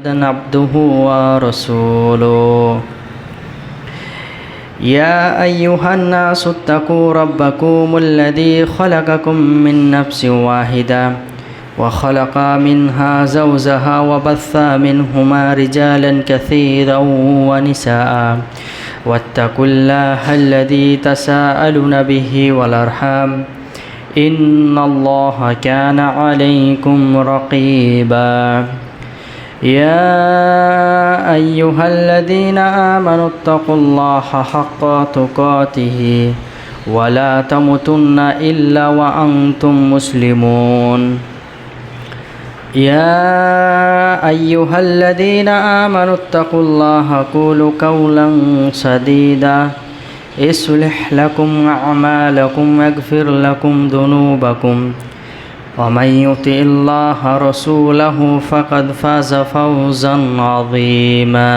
عبده ورسوله يا أيها الناس اتقوا ربكم الذي خلقكم من نفس واحدة وخلق منها زوجها وبث منهما رجالا كثيرا ونساء واتقوا الله الذي تساءلون به والأرحام إن الله كان عليكم رقيبا يا أيها الذين آمنوا اتقوا الله حق تقاته ولا تموتن إلا وأنتم مسلمون يا أيها الذين آمنوا اتقوا الله قولوا قولا سديدا يصلح لكم أعمالكم ويغفر لكم ذنوبكم ومن يطع الله رسوله فقد فاز فوزا عظيما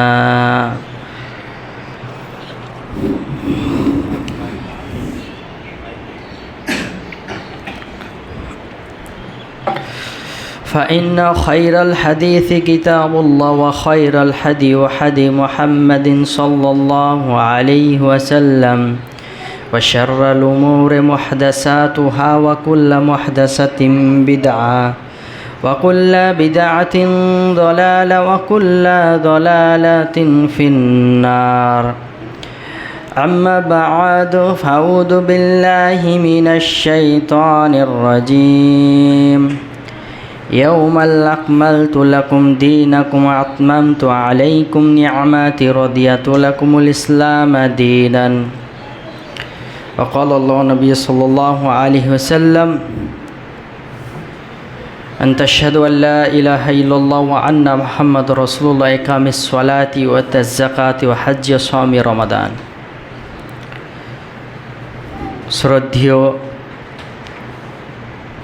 فإن خير الحديث كتاب الله وخير الهدي هدي محمد صلى الله عليه وسلم وشر الأمور محدثاتها وكل محدثة بدعة وكل بدعة ضلالة وكل ضلالة في النار أما بعد فأعوذ بالله من الشيطان الرجيم يوم أكملت لكم دينكم وأتممت عليكم نعمتي رضيت لكم الإسلام دينا وقال الله النبي صلى الله عليه وسلم أن تشهد أن لا إله إلا الله وأن محمد رسول الله إقام الصلاة وإيتاء الزكاة وحج صوم رمضان শ্রদ্ধেয়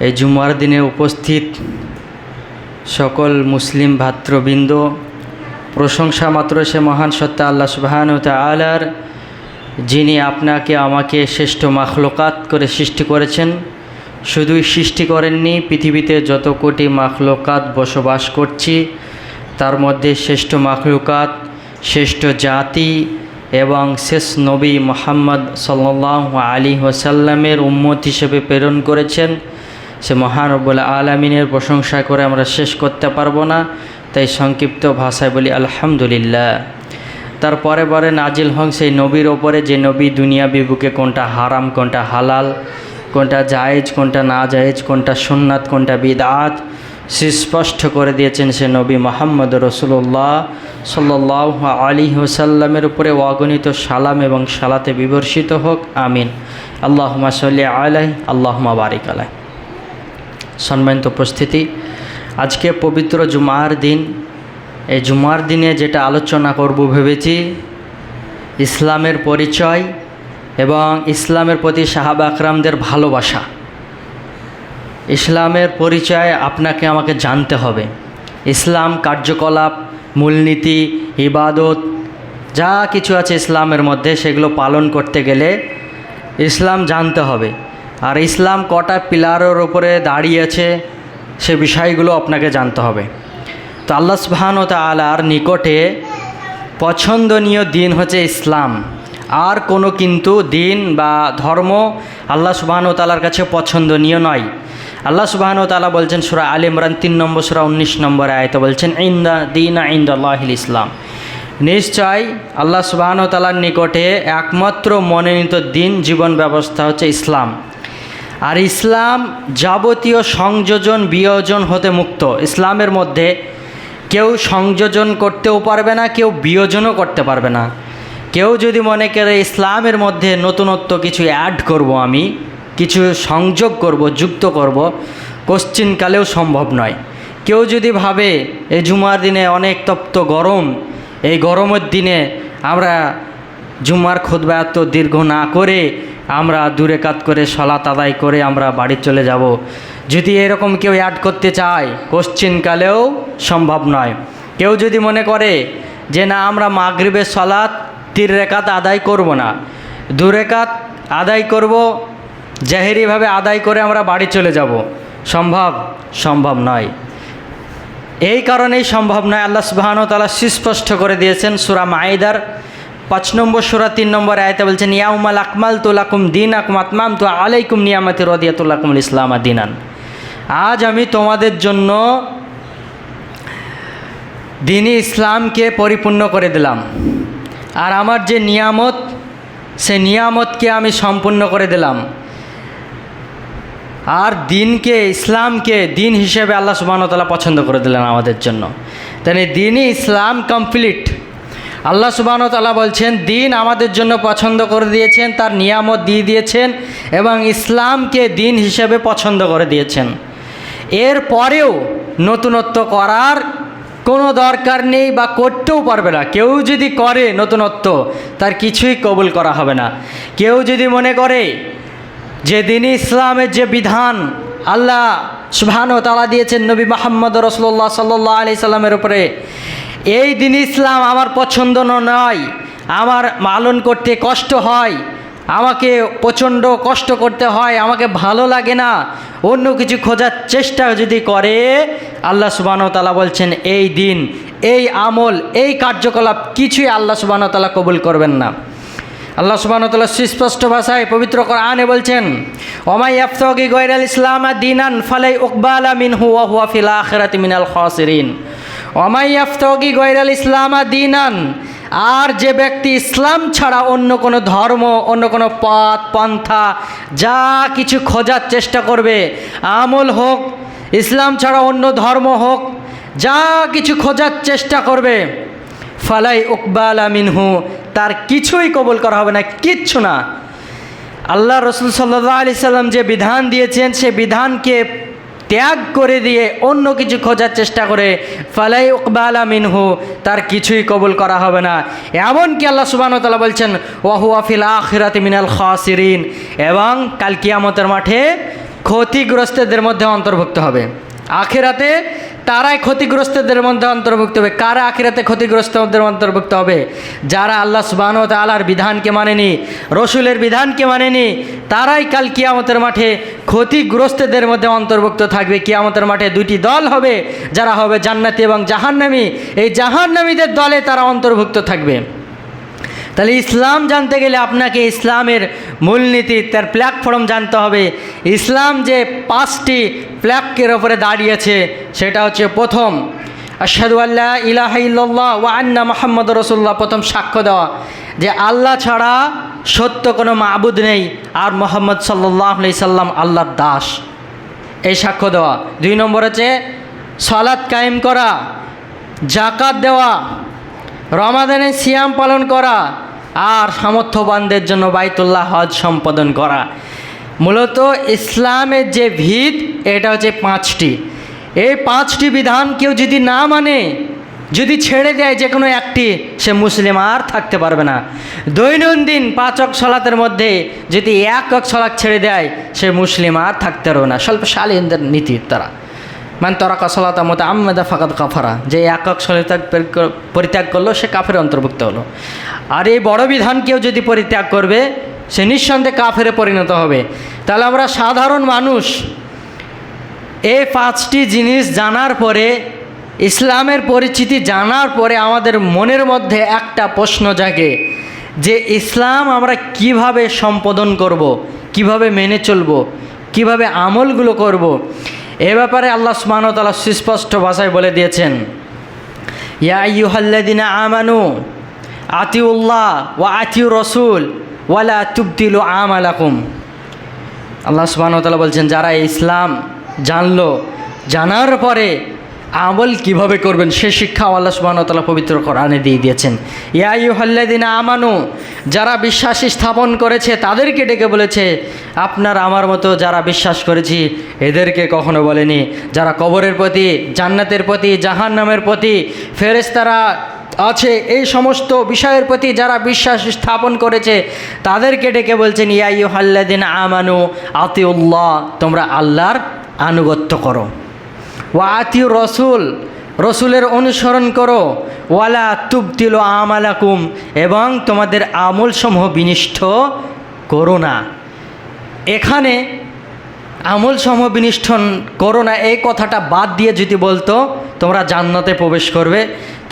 এই জুমার দিনে উপস্থিত সকল মুসলিম ভাতৃবৃন্দ, প্রশংসা মাত্র সে মহান সত্তা আল্লাহ সুবহানাহু ওয়া তাআলার, যিনি আপনাকে আমাকে শ্রেষ্ঠ মাখলুকাত করে সৃষ্টি করেছেন। শুধুই সৃষ্টি করেননি, পৃথিবীতে যত কোটি মাখলুকাত বসবাস করছি তার মধ্যে শ্রেষ্ঠ মাখলুকাত, শ্রেষ্ঠ জাতি এবং শেষ নবী মুহাম্মদ সাল্লাল্লাহু আলাইহি ওয়াসাল্লামের উম্মত হিসেবে প্রেরণ করেছেন। সে মহান রব্বুল আলামিনের প্রশংসা করে আমরা শেষ করতে পারবো না, তাই সংক্ষিপ্ত ভাষায় বলি আলহামদুলিল্লাহ। তারপরে পরে নাজিল হন সেই নবীর ওপরে যে নবী দুনিয়াবি বুকে কোনটা হারাম কোনটা হালাল, কোনটা জায়েজ কোনটা না জায়েজ, কোনটা সুন্নাত কোনটা বিদআত সুস্পষ্ট করে দিয়েছেন। সে নবী মুহাম্মদ রাসূলুল্লাহ সাল্লাল্লাহু আলাইহি ওয়াসাল্লামের উপরে অগণিত সালাম এবং সালাতে বিবর্ষিত হোক, আমিন। আল্লাহুম্মা সাল্লি আলাইহি আল্লাহুম্মা বারিক আলাইহি। সম্মানিত উপস্থিতি, আজকে পবিত্র জুমার দিন। এই জুমার দিনে যেটা আলোচনা করব ভেবেছি ইসলামের পরিচয় এবং ইসলামের প্রতি সাহাবা আকরামদের ভালোবাসা। ইসলামের পরিচয় আপনাকে আমাকে জানতে হবে। ইসলাম কার্যকলাপ, মূলনীতি, ইবাদত যা কিছু আছে ইসলামের মধ্যে সেগুলো পালন করতে গেলে ইসলাম জানতে হবে। আর ইসলাম কটা পিলারের উপরে দাঁড়িয়েছে সে বিষয়গুলো আপনাকে জানতে হবে। তো আল্লাহ সুবহানাহু ওয়া তাআলার নিকটে পছন্দনীয় দিন হচ্ছে ইসলাম। আর কোনো কিন্তু দিন বা ধর্ম আল্লাহ সুবহানাহু ওয়া তাআলার কাছে পছন্দনীয় নয়। আল্লাহ সুবহানাহু ওয়া তাআলা বলছেন সূরা আলে ইমরান 3 নম্বর সূরা 19 নম্বর আয়াতে বলছেন ইন্না দীনা ইনদাল্লাহিল ইসলাম। নিশ্চয় আল্লাহ সুবহানাহু ওয়া তাআলার নিকটে একমাত্র মনোনীত দিন জীবন ব্যবস্থা হচ্ছে ইসলাম। আর ইসলাম যাবতীয় সংযোজন বিয়োজন হতে মুক্ত। ইসলামের মধ্যে কেউ সংযোজন করতেও পারবে না, কেউ বিয়োজনও করতে পারবে না। কেউ যদি মনে করে ইসলামের মধ্যে নতুনত্ব কিছু অ্যাড করব, আমি কিছু সংযোগ করব, যুক্ত করব, কোশ্চিনকালেও সম্ভব নয়। কেউ যদি ভাবে এই জুমার দিনে অনেক তপ্ত গরম, এই গরমের দিনে আমরা জুমার খুতবা এত দীর্ঘ না করে আমরা দূরে কাত করে সালাত আদায় করে আমরা বাড়ি চলে যাব, যদি এরকম কেউ অ্যাড করতে চায় কোশ্চিনকালেও সম্ভব নয়। কেউ যদি মনে করে যে না আমরা মাগরিবের সালাত 3 রাকাত আদায় করব না, 2 রাকাত আদায় করব, জাহেরিভাবে আদায় করে আমরা বাড়ি চলে যাব, সম্ভব নয়। এই কারণেই সম্ভব নয়। আল্লাহ সুবহানাহু ওয়া তাআলা সুস্পষ্ট করে দিয়েছেন সূরা মাইদার 5 নম্বর সূরা 3 নম্বর আয়াতে বলছেন, ইয়াউমাল আকমালতু লাকুম দীনাকুম আতমামতু আলাইকুম নিয়ামাতি রাদিয়াতু লাকুমুল ইসলাম দীনান। আজ আমি তোমাদের জন্য দ্বীন ইসলামকে পরিপূর্ণ করে দিলাম, আর আমার যে নিয়ামত, সে নিয়ামতকে আমি সম্পূর্ণ করে দিলাম। আর দিনকে, ইসলামকে দিন হিসেবে আল্লাহ সুবহানাহু ওয়া তাআলা পছন্দ করে দিলেন আমাদের জন্য। তাই দিনই ইসলাম কমপ্লিট। আল্লাহ সুবহানাহু ওয়া তাআলা বলছেন দিন আমাদের জন্য পছন্দ করে দিয়েছেন, তার নিয়ামত দিয়ে দিয়েছেন এবং ইসলামকে দিন হিসেবে পছন্দ করে দিয়েছেন। এর পরেও নতুনত্ব করার কোনো দরকার নেই বা করতেও পারবে না। কেউ যদি করে নতুনত্ব, তার কিছুই কবুল করা হবে না। কেউ যদি মনে করে যে দ্বীন ইসলামের যে বিধান আল্লাহ সুবহানাহু ওয়া তাআলা দিয়েছেন নবী মুহাম্মদ রাসূলুল্লাহ সাল্লাল্লাহু আলাইহি সাল্লামের উপরে, এই দ্বীন ইসলাম আমার পছন্দ নয়, আমার পালন করতে কষ্ট হয়, আমাকে প্রচণ্ড কষ্ট করতে হয়, আমাকে ভালো লাগে না, অন্য কিছু খোঁজার চেষ্টা যদি করে, আল্লাহ সুবহানাহু ওয়া তাআলা বলছেন এই দিন, এই আমল, এই কার্যকলাপ কিছুই আল্লাহ সুবহানাহু ওয়া তাআলা কবুল করবেন না। আল্লাহ সুবহানাহু ওয়া তাআলা সুস্পষ্ট ভাষায় পবিত্র কোরআনে বলছেন, ওমাই ইয়াবতাগি গায়রাল ইসলাম দীনান ফালাই উকবালা মিনহু ওয়া হুয়া ফিল আখিরাতি মিনাল খাসিরিন। ওমাই ইয়াবতাগি গায়রাল ইসলাম দীনান, আর যে ব্যক্তি ইসলাম ছাড়া অন্য কোনো ধর্ম, অন্য কোনো পথ পন্থা যা কিছু খোঁজার চেষ্টা করবে, আমল হোক, ইসলাম ছাড়া অন্য ধর্ম হোক, যা কিছু খোঁজার চেষ্টা করবে, ফালাই উকবালা মিনহু, তার কিছুই কবুল করা হবে না, কিচ্ছু না। আল্লাহ রসুল সাল্লাল্লাহু আলাইহি সাল্লাম যে বিধান দিয়েছেন, সে বিধানকে ত্যাগ করে দিয়ে অন্য কিছু খোঁজার চেষ্টা করে, ফালাই উকবালা মিনহু, তার কিছুই কবুল করা হবে না। এমনকি আল্লাহ সুবহানাহু ওয়া তাআলা বলছেন ওয়া হুয়া ফিল আখিরাতি মিনাল খাসিরিন, এবং কাল কিয়ামতের মাঠে ক্ষতিগ্রস্তদের মধ্যে অন্তর্ভুক্ত হবে। আখিরাতে তারাই ক্ষতিগ্রস্তদের মধ্যে অন্তর্ভুক্ত হবে। কারা আখিরাতে ক্ষতিগ্রস্তদের অন্তর্ভুক্ত হবে? যারা আল্লাহ সুবহানাহু ওয়া তাআলার বিধানকে মানেনি, রসুলের বিধানকে মানেনি, তারাই কাল কিয়ামতের মাঠে ক্ষতিগ্রস্তদের মধ্যে অন্তর্ভুক্ত থাকবে। কিয়ামতের মাঠে দুটি দল হবে, যারা হবে জান্নাতি এবং জাহান্নামী। এই জাহান্নামীদের দলে তারা অন্তর্ভুক্ত থাকবে। তাহলে ইসলাম জানতে গেলে আপনাকে ইসলামের মূলনীতি, তার প্ল্যাটফর্ম জানতে হবে। ইসলাম যে 5টি প্ল্যাকের ওপরে দাঁড়িয়েছে, সেটা হচ্ছে প্রথম আশহাদু আল্লা ইলাহা ইল্লাল্লাহ ওয়া আন্না মুহাম্মাদুর রাসূলুল্লাহ, প্রথম সাক্ষ্য দেওয়া যে আল্লাহ ছাড়া সত্য কোনো মাবুদ নেই, আর মুহাম্মদ সাল্লাল্লাহু আলাইহি সাল্লাম আল্লাহর দাস, এই সাক্ষ্য দেওয়া। 2 নম্বর হচ্ছে সালাত কায়েম করা, যাকাত দেওয়া, রমাদানে সিয়াম পালন করা, আর সামর্থ্যবানদের জন্য বাইতুল্লাহ হজ সম্পাদন করা। মূলত ইসলামের যে ভিত, এটা হচ্ছে 5টি। এই 5টি বিধান কেউ যদি না মানে, যদি ছেড়ে দেয় যে কোনো একটি, সে মুসলিম আর থাকতে পারবে না। দৈনন্দিন 5 ওয়াক্ত সালাতের মধ্যে যদি 1 ওয়াক্ত সালাত ছেড়ে দেয়, সে মুসলিম আর থাকতে পারবে না। স্বল্প শালীনদের নীতি তারা, মান তারাকা সালাতা মুতাআম্মিদা ফাকাদ কাফারা, যে 1 ওয়াক্ত সালাত পরিত্যাগ করলো, সে কাফের অন্তর্ভুক্ত হলো। আর এই বড় বিধান কেউ যদি পরিত্যাগ করবে, সে নিঃসন্দেহে কাফেরে পরিণত হবে। তাহলে আমরা সাধারণ মানুষ এই 5টি জিনিস জানার পরে, ইসলামের পরিচিতি জানার পরে, আমাদের মনের মধ্যে একটা প্রশ্ন জাগে যে ইসলাম আমরা কিভাবে সম্পাদন করব, কিভাবে মেনে চলব, কিভাবে আমলগুলো করব। এ ব্যাপারে আল্লাহ সুবহানাহু ওয়া তাআলা সুস্পষ্ট ভাষায় বলে দিয়েছেন, ইয়া আইয়ুহাল্লাযিনা আমানু আতিউল্লাহ ওয়া আতিউর রাসূল ওয়ালা তুবতিলু আমালাকুম। আল্লাহ সুবহানাহু ওয়া তাআলা বলছেন, যারা ইসলাম জানলো, জানার পরে আমল কিভাবে করবেন সে শিক্ষা আল্লাহ সুবহানাহু ওয়া তাআলা পবিত্র কোরআনে দিয়ে দিয়েছেন। ইয়া আইয়ুহাল্লাযিনা আমানু, যারা বিশ্বাস স্থাপন করেছে তাদেরকে ডেকে বলেছে, আপনার আমার মতো যারা বিশ্বাস করেছি এদেরকে কখনো বলেনি। যারা কবরের প্রতি, জান্নাতের প্রতি, জাহান্নামের প্রতি, ফেরেশতারা আছে, এই সমস্ত বিষয়ের প্রতি যারা বিশ্বাস স্থাপন করেছে তাদেরকে ডেকে বলছেন, ইয়া আইয়ুহাল্লাযিনা আমানু আতিউল্লাহ, তোমরা আল্লাহর আনুগত্য করো, ওয়া আতিউর রাসূল, রসুলের অনুসরণ করো, ওয়ালা তুবতিলু আমালাকুম, এবং তোমাদের আমলসমূহ বিনষ্ট করো না। এখানে আমল সমূহ বিনিষ্ট করো না, এই কথাটা বাদ দিয়ে যদি বলতো তোমরা জান্নাতে প্রবেশ করবে,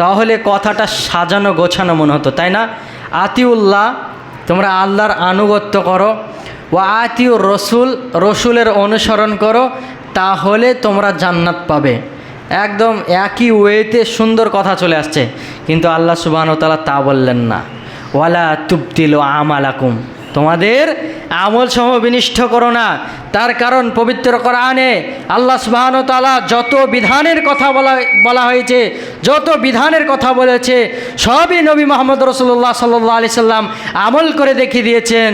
তাহলে কথাটা সাজানো গোছানো মনে হতো, তাই না? আতিউল্লাহ, তোমরা আল্লাহর আনুগত্য করো, ও আতিউর রসুল, রসুলের অনুসরণ করো, তাহলে তোমরা জান্নাত পাবে। একদম একই ওয়েতে সুন্দর কথা চলে আসছে, কিন্তু আল্লাহ সুবহানাহু ওয়া তাআলা তা বললেন না। ওয়ালা তুবতিলু আমালাকুম, তোমাদের আমল সমূহ বিনিষ্ট করো না। তার কারণ পবিত্র কোরআনে আল্লাহ সুবহানাহু ওয়া তাআলা যত বিধানের কথা বলা হয়েছে, যত বিধানের কথা বলেছে, সবই নবী মুহাম্মদ রাসূলুল্লাহ সাল্লাল্লাহু আলাইহি সাল্লাম আমল করে দেখিয়ে দিয়েছেন।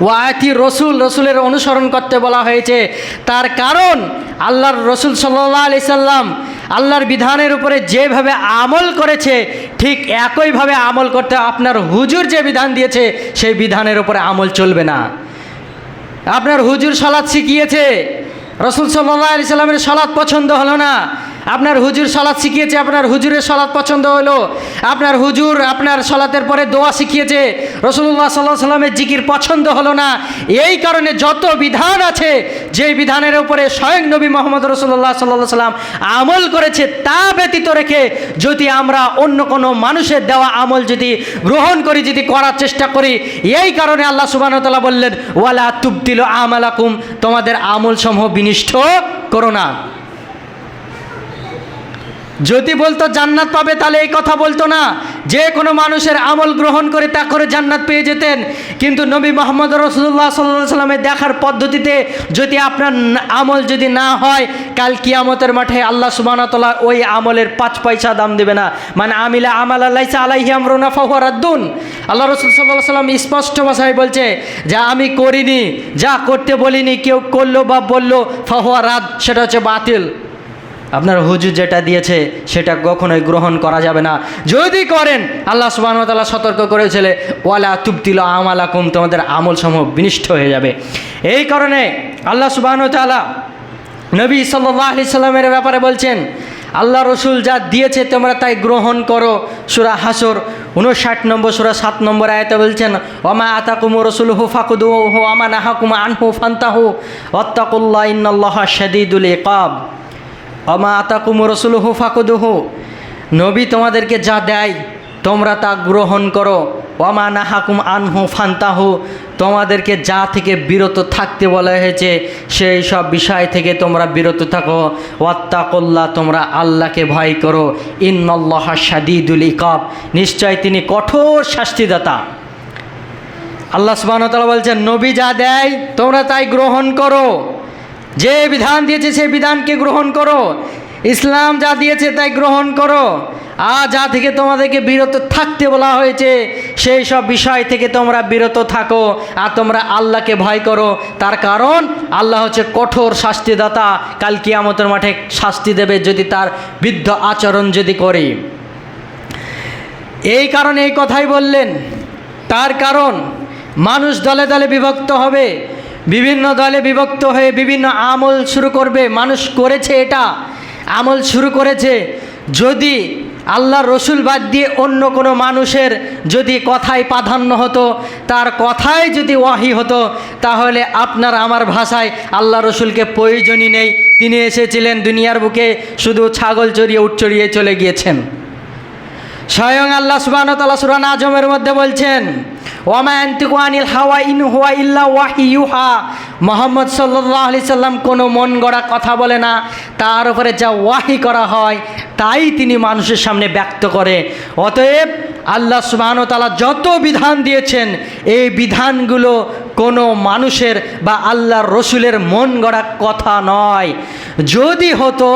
ওয়াতি রসুল, রসুলের অনুসরণ করতে বলা হয়েছে। তার কারণ আল্লাহর রসুল সাল্লাল্লাহু আলাইহি সাল্লাম আল্লাহর বিধানের উপরে যেভাবে আমল করেছে, ঠিক একইভাবে আমল করতে। আপনার হুজুর যে বিধান দিয়েছে সেই বিধানের উপরে আমল চলবে না। আপনার হুজুর সালাত শিখিয়েছে, রসুল সাল্লাল্লাহু আলাইহি সাল্লামের সালাত পছন্দ হলো না। আপনার হুজুর সালাত শিখিয়েছে, আপনার হুজুরের সালাত পছন্দ হলো। আপনার হুজুর আপনার সালাতের পরে দোয়া শিখিয়েছে, রাসূলুল্লাহ সাল্লাল্লাহু আলাইহি সাল্লামের জিকির পছন্দ হলো না। এই কারণে যত বিধান আছে, যে বিধানের উপরে স্বয়ং নবী মুহাম্মদ রাসূলুল্লাহ সাল্লাল্লাহু আলাইহি সাল্লাম আমল করেছে, তা ব্যতীত রেখে যদি আমরা অন্য কোনো মানুষের দেওয়া আমল যদি গ্রহণ করি, যদি করার চেষ্টা করি, এই কারণে আল্লাহ সুবহানাহু ওয়া তাআলা বললেন ওয়ালা তুবতিলু আমালাকুম, তোমাদের আমল সমূহ বিনিষ্ট করো না। যদি বলতো জান্নাত পাবে, তাহলে এই কথা বলতো না। যে কোনো মানুষের আমল গ্রহণ করে তা করে জান্নাত পেয়ে যেতেন। কিন্তু নবী মুহাম্মদ রাসূলুল্লাহ সাল্লাল্লাহু আলাইহি সাল্লামের দেখার পদ্ধতিতে যদি আপনার আমল যদি না হয়, কাল কিয়ামতের মাঠে আল্লাহ সুবহানাহু ওয়া তাআলা ওই আমলের 5 পয়সা দাম দেবে না। মানে আমিলা আমালা লাইসা আলাইহি আমরুনা ফাহুয়া রাদ্দুন। আল্লাহ রাসূল সাল্লাল্লাহু আলাইহি সাল্লাম স্পষ্ট ভাষায় বলছে, যা আমি করিনি, যা করতে বলিনি, কেউ করলো বা বললো, ফাহুয়া রাদ, সেটা হচ্ছে বাতিল। আপনার হুজুর যেটা দিয়েছে সেটা কখনোই গ্রহণ করা যাবে না। যদি করেন, আল্লাহ সুবহানাহু ওয়া তাআলা সতর্ক করেছিল ওয়ালা তুবতিলু আমালাকুম, তোমাদের আমল সমূহ বিনিষ্ট হয়ে যাবে। এই কারণে আল্লাহ সুবহানাহু ওয়া তাআলা নবী সাল্লাল্লাহু আলাইহি সাল্লামের ব্যাপারে বলছেন, আল্লাহ রসুল যা দিয়েছে তোমরা তাই গ্রহণ করো। সূরা হাসর 59 নম্বর সূরা 7 নম্বর আয়াতে বলছেন ওমা আতাকুমুর রাসূলুহু ফাকুদুহু ওয়া মা নাহাকুম আনহু ফান্তাহু ওয়াত্তাকুল্লাহ ইন্নাল্লাহা শাদীদুল ইকাব। ওমা আতাকুমুর রাসূলুহু ফাকুদুহু, নবী তোমাদেরকে যা দেয় তোমরা তা গ্রহণ করো। ওমা নাহাকুম আনহু ফান্তাহু, তোমাদেরকে যা থেকে বিরত থাকতে বলা হয়েছে সেই সব বিষয় থেকে তোমরা বিরত থাকো। ওয়াত্তাকুল্লাহ, তোমরা আল্লাহকে ভয় করো। ইন্নাল্লাহা শাদীদুল ইকাব, নিশ্চয় তিনি কঠোর শাস্তিদাতা। আল্লাহ সুবহানাহু ওয়া তাআলা বলছেন নবী যা দেয় তোমরা তাই গ্রহণ করো। যে বিধান দিয়েছে সেই বিধানকে গ্রহণ করো। ইসলাম যা দিয়েছে তাই গ্রহণ করো। আর যা থেকে তোমাদেরকে বিরত থাকতে বলা হয়েছে সেই সব বিষয় থেকে তোমরা বিরত থাকো। আর তোমরা আল্লাহকে ভয় করো, তার কারণ আল্লাহ হচ্ছে কঠোর শাস্তিদাতা। কাল কিয়ামতের মাঠে শাস্তি দেবে যদি তার বিরুদ্ধ আচরণ যদি করি। এই কারণে এই কথাই বললেন। তার কারণ মানুষ দলে দলে বিভক্ত হবে, বিভিন্ন দলে বিভক্ত হয়ে বিভিন্ন আমল শুরু করবে। মানুষ করেছে, এটা আমল শুরু করেছে। যদি আল্লাহ রসুল বাদ দিয়ে অন্য কোনো মানুষের যদি কথায় প্রাধান্য হতো, তার কথাই যদি ওয়াহি হতো, তাহলে আপনার আমার ভাষায় আল্লাহ রসুলকে প্রয়োজনই নেই। তিনি এসেছিলেন দুনিয়ার বুকে শুধু ছাগল চড়িয়ে উট চড়িয়ে চলে গিয়েছেন। স্বয়ং আল্লাহ সুবহানাহু ওয়া তাআলা সূরা নাজমের মধ্যে বলছেন ওয়ামা ইয়ানতিকু আনিল হাওয়া ইন হুয়া ইল্লা ওয়াহী ইউহা। মুহাম্মদ সাল্লাল্লাহু আলাইহি সাল্লাম কোনো মন গড়া কথা বলে না, তার উপরে যা ওয়াহী করা হয় তাই তিনি মানুষের সামনে ব্যক্ত করে। অতএব আল্লাহ সুবহানাহু ওয়া তাআলা যত বিধান দিয়েছেন এই বিধানগুলো কোনো মানুষের বা আল্লাহর রসুলের মন গড়া কথা নয়। যদি হতো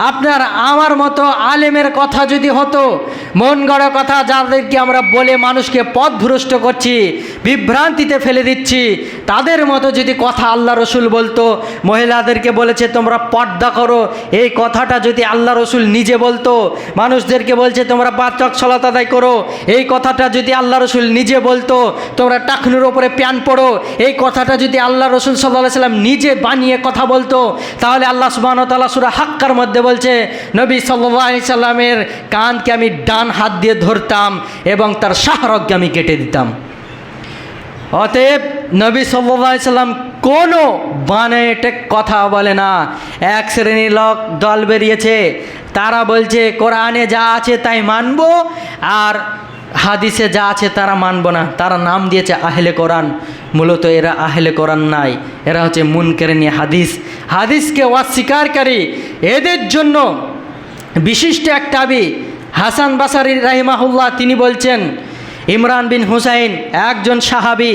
আপনার আমার মতো আলেমের কথা, যদি হতো মন গড়া কথা, যাদেরকে আমরা বলে মানুষকে পথভ্রষ্ট করছি, বিভ্রান্তিতে ফেলে দিচ্ছি, তাদের মতো যদি কথা আল্লাহ রসুল বলতো, মহিলাদেরকে বলেছে তোমরা পর্দা করো, এই কথাটা যদি আল্লাহ রসুল নিজে বলতো, মানুষদেরকে বলছে তোমরা 5 ওয়াক্ত সালাত আদায় করো, এই কথাটা যদি আল্লাহ রসুল নিজে বলতো, তোমরা টাকনুর ওপরে প্যান পড়ো, এই কথাটা যদি আল্লাহ রসুল সাল্লাল্লাহু আলাইহি সাল্লাম নিজে বানিয়ে কথা বলতো, তাহলে আল্লাহ সুবহানাহু ওয়া তাআলা সূরা হাক্কার মধ্যে বলছে নবী সাল্লাল্লাহু আলাইহি সাল্লামের কানকে আমি ডান হাত দিয়ে ধরতাম এবং তার শাহরগকে আমি কেটে দিতাম। অতএব নবী সাল্লাল্লাহু আলাইহি সাল্লাম কোনো বানাইটে কথা বলে না। এক শ্রেণীর লোক দল বেরিয়েছে, তারা বলছে কোরআনে যা আছে তাই মানব, আর হাদিসে যা আছে তারা মানব না। তারা নাম দিয়েছে আহলে কোরআন। মূলত এরা আহলে কোরআন নাই, এরা হচ্ছে মুনকারিন হাদিস, হাদিসকে অস্বীকারী। এদের জন্য বিশিষ্ট এক তাবী হাসান বাসারি রাহিমাহুল্লাহ তিনি বলছেন, ইমরান বিন হুসাইন একজন সাহাবী,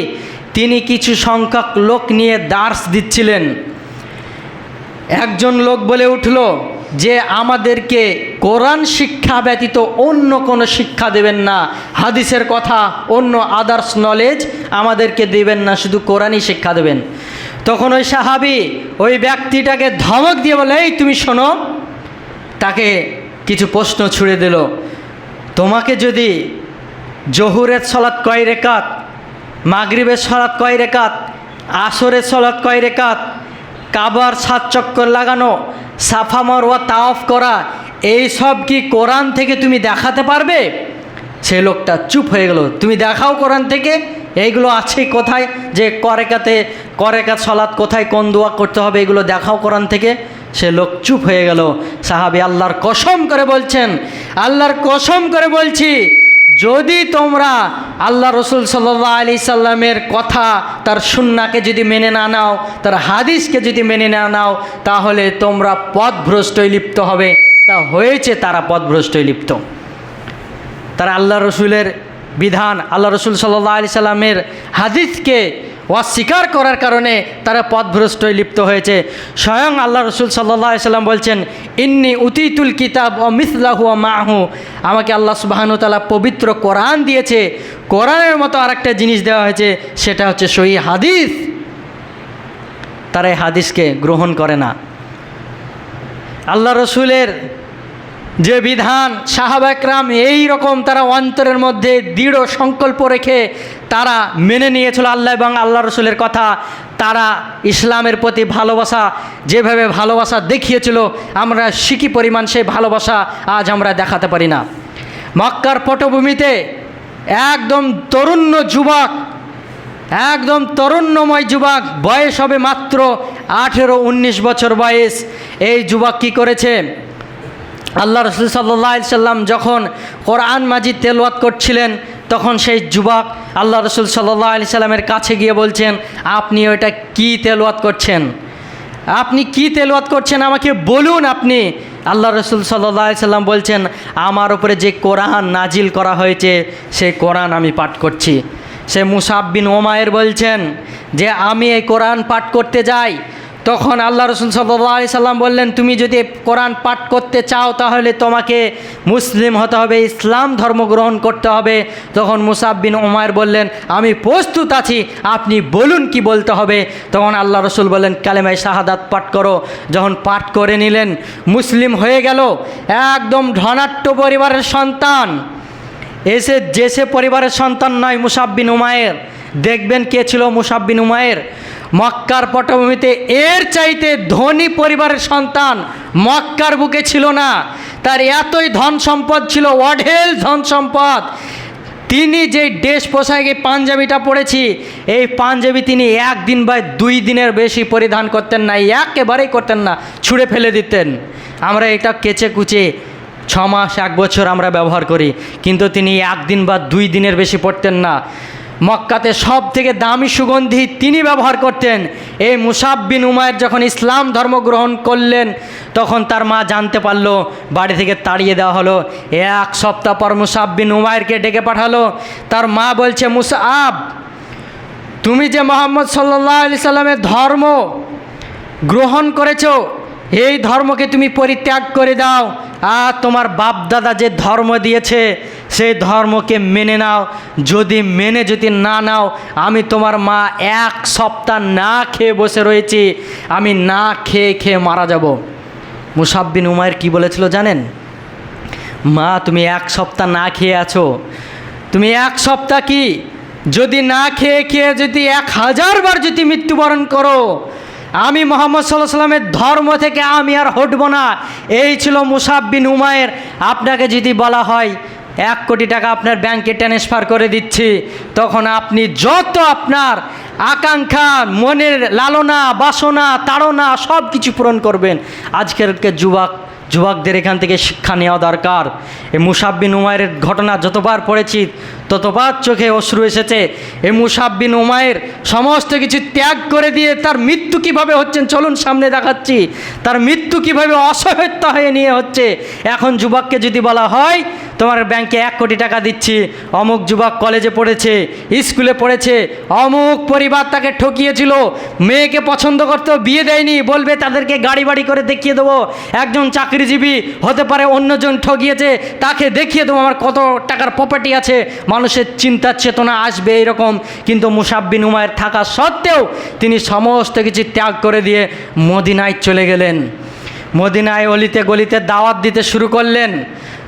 তিনি কিছু সংখ্যক লোক নিয়ে দার্স দিচ্ছিলেন। একজন লোক বলে উঠল যে আমাদেরকে কোরআন শিক্ষা ব্যতীত অন্য কোনো শিক্ষা দেবেন না, হাদিসের কথা অন্য আদার্স নলেজ আমাদেরকে দেবেন না, শুধু কোরআনই শিক্ষা দেবেন। তখন ওই সাহাবী ওই ব্যক্তিটাকে ধমক দিয়ে বলে, এই তুমি শোনো। তাকে কিছু প্রশ্ন ছুড়ে দিল, তোমাকে যদি জোহরের সালাত কয় রেকাত, মাগরিবের সালাত কয় রেকাত, আসরের সালাত কয় রেকাত, কাবার 7 চক্কর লাগানো, সাফা মারওয়া তাওয়াফ করা, এই সব কি কোরআন থেকে তুমি দেখাতে পারবে? সে লোকটা চুপ হয়ে গেল। তুমি দেখাও কোরআন থেকে, এইগুলো আছে কোথায়, যে করেকাত সালাত কোথায়, কোন দোয়া করতে হবে, এগুলো দেখাও কোরআন থেকে। সে লোক চুপ হয়ে গেল। সাহাবী আল্লাহর কসম করে বলছেন, আল্লাহর কসম করে বলছি, যদি তোমরা আল্লাহ রসুল সাল্লাল্লাহু আলাইহি সাল্লামের কথা, তার সুন্নাহকে যদি মেনে না নাও, তার হাদিসকে যদি মেনে না নাও, তাহলে তোমরা পথভ্রষ্টয় লিপ্ত হবে। তা হয়েছে, তারা পথভ্রষ্টয় লিপ্ত। তারা আল্লাহ রসুলের বিধান, আল্লাহ রসুল সাল্লাল্লাহু আলাইহি সাল্লামের হাদিসকে অস্বীকার করার কারণে তারা পথভ্রষ্টয় লিপ্ত হয়েছে। স্বয়ং আল্লাহ রসুল সাল্লাল্লাহু আলাইহি সাল্লাম বলছেন, ইন্নী উতিতুল কিতাব ও মিসলাহু ওয়া মাহু, আমাকে আল্লাহ সুবহানাহু ওয়া তাআলা পবিত্র কোরআন দিয়েছে, কোরআনের মতো আরেকটা জিনিস দেওয়া হয়েছে, সেটা হচ্ছে সহিহ হাদিস। তারা এই হাদিসকে গ্রহণ করে না। আল্লাহ রসুলের যে বিধান, সাহাবা একরাম এই রকম তারা অন্তরের মধ্যে দৃঢ় সংকল্প রেখে তারা মেনে নিয়েছিল আল্লাহ এবং আল্লাহ রসুলের কথা। তারা ইসলামের প্রতি ভালোবাসা, যেভাবে ভালোবাসা দেখিয়েছিল, আমরা শিকি পরিমাণ সেই ভালোবাসা আজ আমরা দেখাতে পারি না। মক্কার পটভূমিতে একদম তরুণ যুবক, একদম তরুণ্যময় যুবক, বয়স হবে মাত্র 18-19 বছর বয়স। এই যুবক কি করেছে, আল্লাহ রসুল সাল্লাল্লাহু আলাইহি সাল্লাম যখন কোরআন মাজিদ তেলাওয়াত করছিলেন, তখন সেই যুবক আল্লাহ রসুল সাল্লাল্লাহু আলাইহি সাল্লামের কাছে গিয়ে বলছেন, আপনি ওইটা কি তেলাওয়াত করছেন, আপনি কি তেলাওয়াত করছেন, আমাকে বলুন আপনি। আল্লাহ রসুল সাল্লাল্লাহু আলাইহি সাল্লাম বলছেন, আমার উপরে যে কোরআন নাজিল করা হয়েছে সেই কোরআন আমি পাঠ করছি। সে মুসাব বিন উমাইর বলছেন যে আমি এই কোরআন পাঠ করতে যাই, তখন আল্লাহ রসুল সাল্লাল্লাহু আলাইহি সাল্লাম বললেন, তুমি যদি কোরআন পাঠ করতে চাও তাহলে তোমাকে মুসলিম হতে হবে, ইসলাম ধর্ম গ্রহণ করতে হবে। তখন মুসাব বিন উমাইর বললেন, আমি প্রস্তুত আছি, আপনি বলুন কি বলতে হবে। তখন আল্লাহ রসুল বললেন, কালেমায়ে শাহাদাত পাঠ করো। যখন পাঠ করে নিলেন, মুসলিম হয়ে গেল। একদম ধনাঢ্য পরিবারের সন্তান, সে পরিবারের সন্তান নয় মুসাব বিন উমাইর। দেখবেন কে ছিল মুসাব বিন উমাইর, মক্কার পটভূমিতে এর চাইতে ধনী পরিবারের সন্তান মক্কার বুকে ছিল না। তার এতই ধন সম্পদ ছিল, অঢেল ধন সম্পদ। তিনি যে ড্রেস পোশাকে পাঞ্জাবিটা পরেছি, এই পাঞ্জাবি তিনি 1 দিন বা 2 দিনের বেশি পরিধান করতেন না, একেবারেই করতেন না, ছুঁড়ে ফেলে দিতেন। আমরা এটা কেচে কুচে 6 মাস 1 বছর আমরা ব্যবহার করি, কিন্তু তিনি 1 দিন বা 2 দিনের বেশি পরতেন না। মক্কাতে সব থেকে দামি সুগন্ধি তিনি ব্যবহার করতেন। এই মুসাব বিন উমাইর যখন ইসলাম ধর্ম গ্রহণ করলেন, তখন তার মা জানতে পারলো, বাড়ি থেকে তাড়িয়ে দেওয়া হলো। 1 সপ্তাহ পর মুসাব বিন উমাইরকে ডেকে পাঠালো। তার মা বলছে, মুসাব, তুমি যে মুহাম্মদ সাল্লাল্লাহু আলাইহি সাল্লামের ধর্ম গ্রহণ করেছো, এই ধর্মকে তুমি পরিত্যাগ করে দাও, আর তোমার বাপ দাদা যে ধর্ম দিয়েছে সেই ধর্মকে মেনে নাও। যদি না নাও, আমি তোমার মা 1 সপ্তাহ না খেয়ে বসে রয়েছি, আমি না খেয়ে মারা যাব। মুসাব বিন উমাইর কি বলেছিল জানেন? মা, তুমি 1 সপ্তাহ না খেয়ে আছো, তুমি 1 সপ্তাহ কি, যদি না খেয়ে যদি 1000 বার যদি মৃত্যুবরণ করো, আমি মুহাম্মদ সাল্লাল্লাহু আলাইহি সাল্লামের ধর্ম থেকে আমি আর হটব না। এই ছিল মুসাব বিন উমাইর। আপনাকে যদি বলা হয় 1 কোটি টাকা আপনার ব্যাংকে ট্রান্সফার করে দিচ্ছি, তখন আপনি যত আপনার আকাঙ্ক্ষা, মনের লালনা, বাসনা, তাড়না সব কিছু পূরণ করবেন। আজকের যুবকদের এখান থেকে শিক্ষা নেওয়া দরকার। এই মুসাব বিন উমাইরের ঘটনা যতবার পড়েছি ততবার চোখে অশ্রু এসেছে। এই মুসাব বিন উমাইর সমস্ত কিছু ত্যাগ করে দিয়ে তার মৃত্যু কিভাবে হচ্ছেন চলুন সামনে দেখাচ্ছি। তার মৃত্যু কিভাবে অসহায়তা হয়ে নিয়ে হচ্ছে। এখন যুবককে যদি বলা হয় তোমার ব্যাংকে 1 কোটি টাকা দিচ্ছি, অমুক যুবক কলেজে পড়েছে, স্কুলে পড়েছে, অমুক পরিবার তাকে ঠকিয়েছিল, মেয়েকে পছন্দ করতো, বিয়ে দেয়নি, বলবে তাদেরকে গাড়ি বাড়ি করে দেখিয়ে দেবো, একজন চাকরিজীবী হতে পারে অন্যজন ঠকিয়েছে, তাকে দেখিয়ে দেবো আমার কত টাকার প্রপার্টি আছে। মানুষের চিন্তার চেতনা আসবে এইরকম। কিন্তু মুসাব বিন উমাইর থাকা সত্ত্বেও তিনি সমস্ত কিছু ত্যাগ করে দিয়ে মদিনায় চলে গেলেন। মদিনায় অলিতে গলিতে দাওয়াত দিতে শুরু করলেন।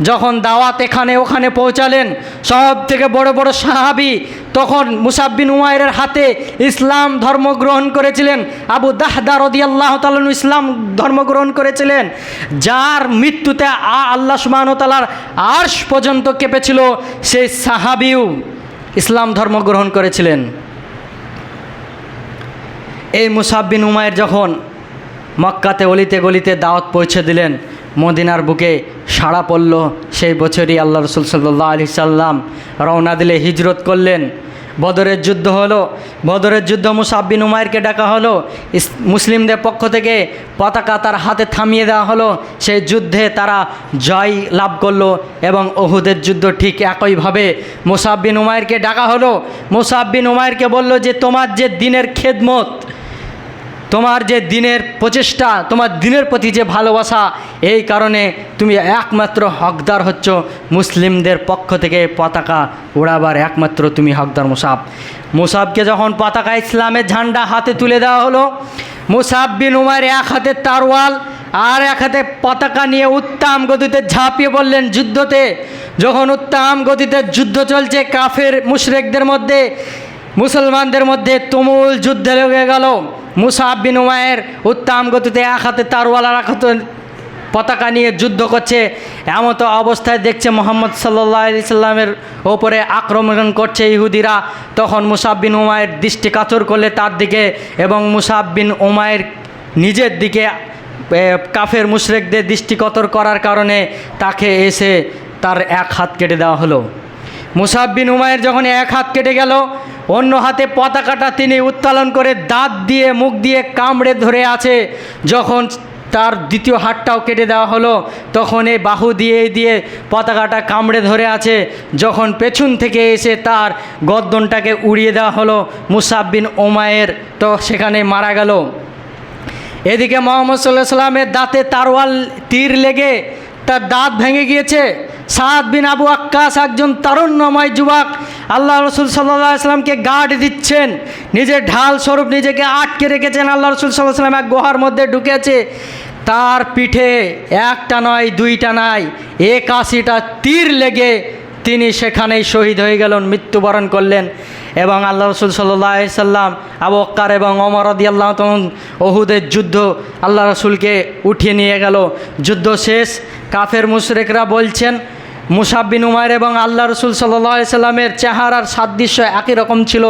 যখন দাওয়াত এখানে ওখানে পৌঁছালেন, সব থেকে বড় বড় সাহাবী তখন মুসাব বিন উমাইরের হাতে ইসলাম ধর্ম গ্রহণ করেছিলেন। আবু দাহদা রাদিয়াল্লাহু তাআলা ইসলাম ধর্ম গ্রহণ করেছিলেন, যার মৃত্যুতে আল্লাহ সুবহানাহু ওয়া তাআলার আরশ পর্যন্ত কেঁপেছিল, সেই সাহাবীও ইসলাম ধর্ম গ্রহণ করেছিলেন। এই মুসাব বিন উমাইর যখন মক্কাতে অলিতে গলিতে দাওয়াত পৌঁছে দিলেন, মদিনার বুকে সাড়া পড়ল। সেই বছরই আল্লাহ রসুল সাল্লাল্লাহু আলাইহি সাল্লাম রওনা দিলে হিজরত করলেন। বদরের যুদ্ধ হলো। বদরের যুদ্ধ মুসাব বিন উমাইরকে ডাকা হলো। মুসলিমদের পক্ষ থেকে পতাকা তার হাতে থামিয়ে দেওয়া হলো। সেই যুদ্ধে তারা জয় লাভ করলো। এবং উহুদের যুদ্ধ ঠিক একইভাবে মুসাব বিন উমাইরকে ডাকা হলো। মুসাব বিন উমাইরকে বলল যে তোমার যে দিনের খেদমত, তোমার যে দিনের প্রচেষ্টা, তোমার দিনের প্রতি যে ভালোবাসা, এই কারণে তুমি একমাত্র হকদার হচ্ছ মুসলিমদের পক্ষ থেকে পতাকা ওড়াবার একমাত্র তুমি হকদার মুসাব। মুসাবকে যখন পতাকা ইসলামের ঝান্ডা হাতে তুলে দেওয়া হলো, মুসাব বিন উমাইর এক হাতে তারওয়াল আর এক হাতে পতাকা নিয়ে উত্তাম গতিতে ঝাঁপিয়ে পড়লেন যুদ্ধতে। যখন উত্তাম গতিতে যুদ্ধ চলছে, কাফের মুশরিকদের মধ্যে মুসলমানদের মধ্যে তুমুল যুদ্ধ লেগে গেল। মুসাব বিন উমাইর উত্তাম গতিতে এক হাতে তারওয়াল আর এক হাতে পতাকা নিয়ে যুদ্ধ করছে। এমতো অবস্থায় দেখছে মুহাম্মদ সাল্লাল্লাহু আলাইহি সাল্লামের ওপরে আক্রমণ করছে ইহুদিরা। তখন মুসাব বিন উমাইর দৃষ্টিকাতর করলে তার দিকে, এবং মুসাব বিন উমাইর নিজের দিকে কাফের মুশরিকদের দৃষ্টিকাতর করার কারণে তাকে এসে তার এক হাত কেটে দেওয়া হলো। মুসাব বিন উমাইর যখন এক হাত কেটে গেল, অন্য হাতে পতাকাটা তিনি উত্তোলন করে দাঁত দিয়ে মুখ দিয়ে কামড়ে ধরে আছে। যখন তার দ্বিতীয় হাতটাও কেটে দেওয়া হলো, তখন এই বাহু দিয়ে পতাকাটা কামড়ে ধরে আছে। যখন পেছন থেকে এসে তার গর্দনটাকে উড়িয়ে দেওয়া হলো, মুসাব বিন উমাইর তো সেখানে মারা গেল। এদিকে মুহাম্মদ সাল্লাল্লাহু আলাইহি সাল্লামের দাঁতে তারওয়াল তীর লেগে তার দাঁত ভেঙে গিয়েছে। সাদ বিন আবু আক্কাস একজন তারুণ্যময় যুবক আল্লাহ রসুল সাল্লাল্লাহু আলাইহি সাল্লামকে গার্ড দিচ্ছেন, নিজের ঢাল স্বরূপ নিজেকে আটকে রেখেছেন। আল্লাহ রসুল সাল্লাল্লাহু আলাইহি সাল্লাম এক গুহার মধ্যে ঢুকেছে, তার পিঠে একটা নয় দুইটা নয় 81টা তীর লেগে তিনি সেখানেই শহীদ হয়ে গেলেন, মৃত্যুবরণ করলেন। এবং আল্লাহ রসুল সাল্লাল্লাহু আলাইহি সাল্লাম আবু বকর এবং ওমর রাদিয়াল্লাহু তাআলা উহুদের যুদ্ধ আল্লাহ রসুলকে উঠিয়ে নিয়ে গেল। যুদ্ধ শেষ। কাফের মুশরিকরা বলছেন মুসাব বিন উমাইর এবং আল্লাহ রসুল সাল্লাল্লাহু আলাইহি সাল্লামের চেহারার সাদৃশ্য একই রকম ছিল,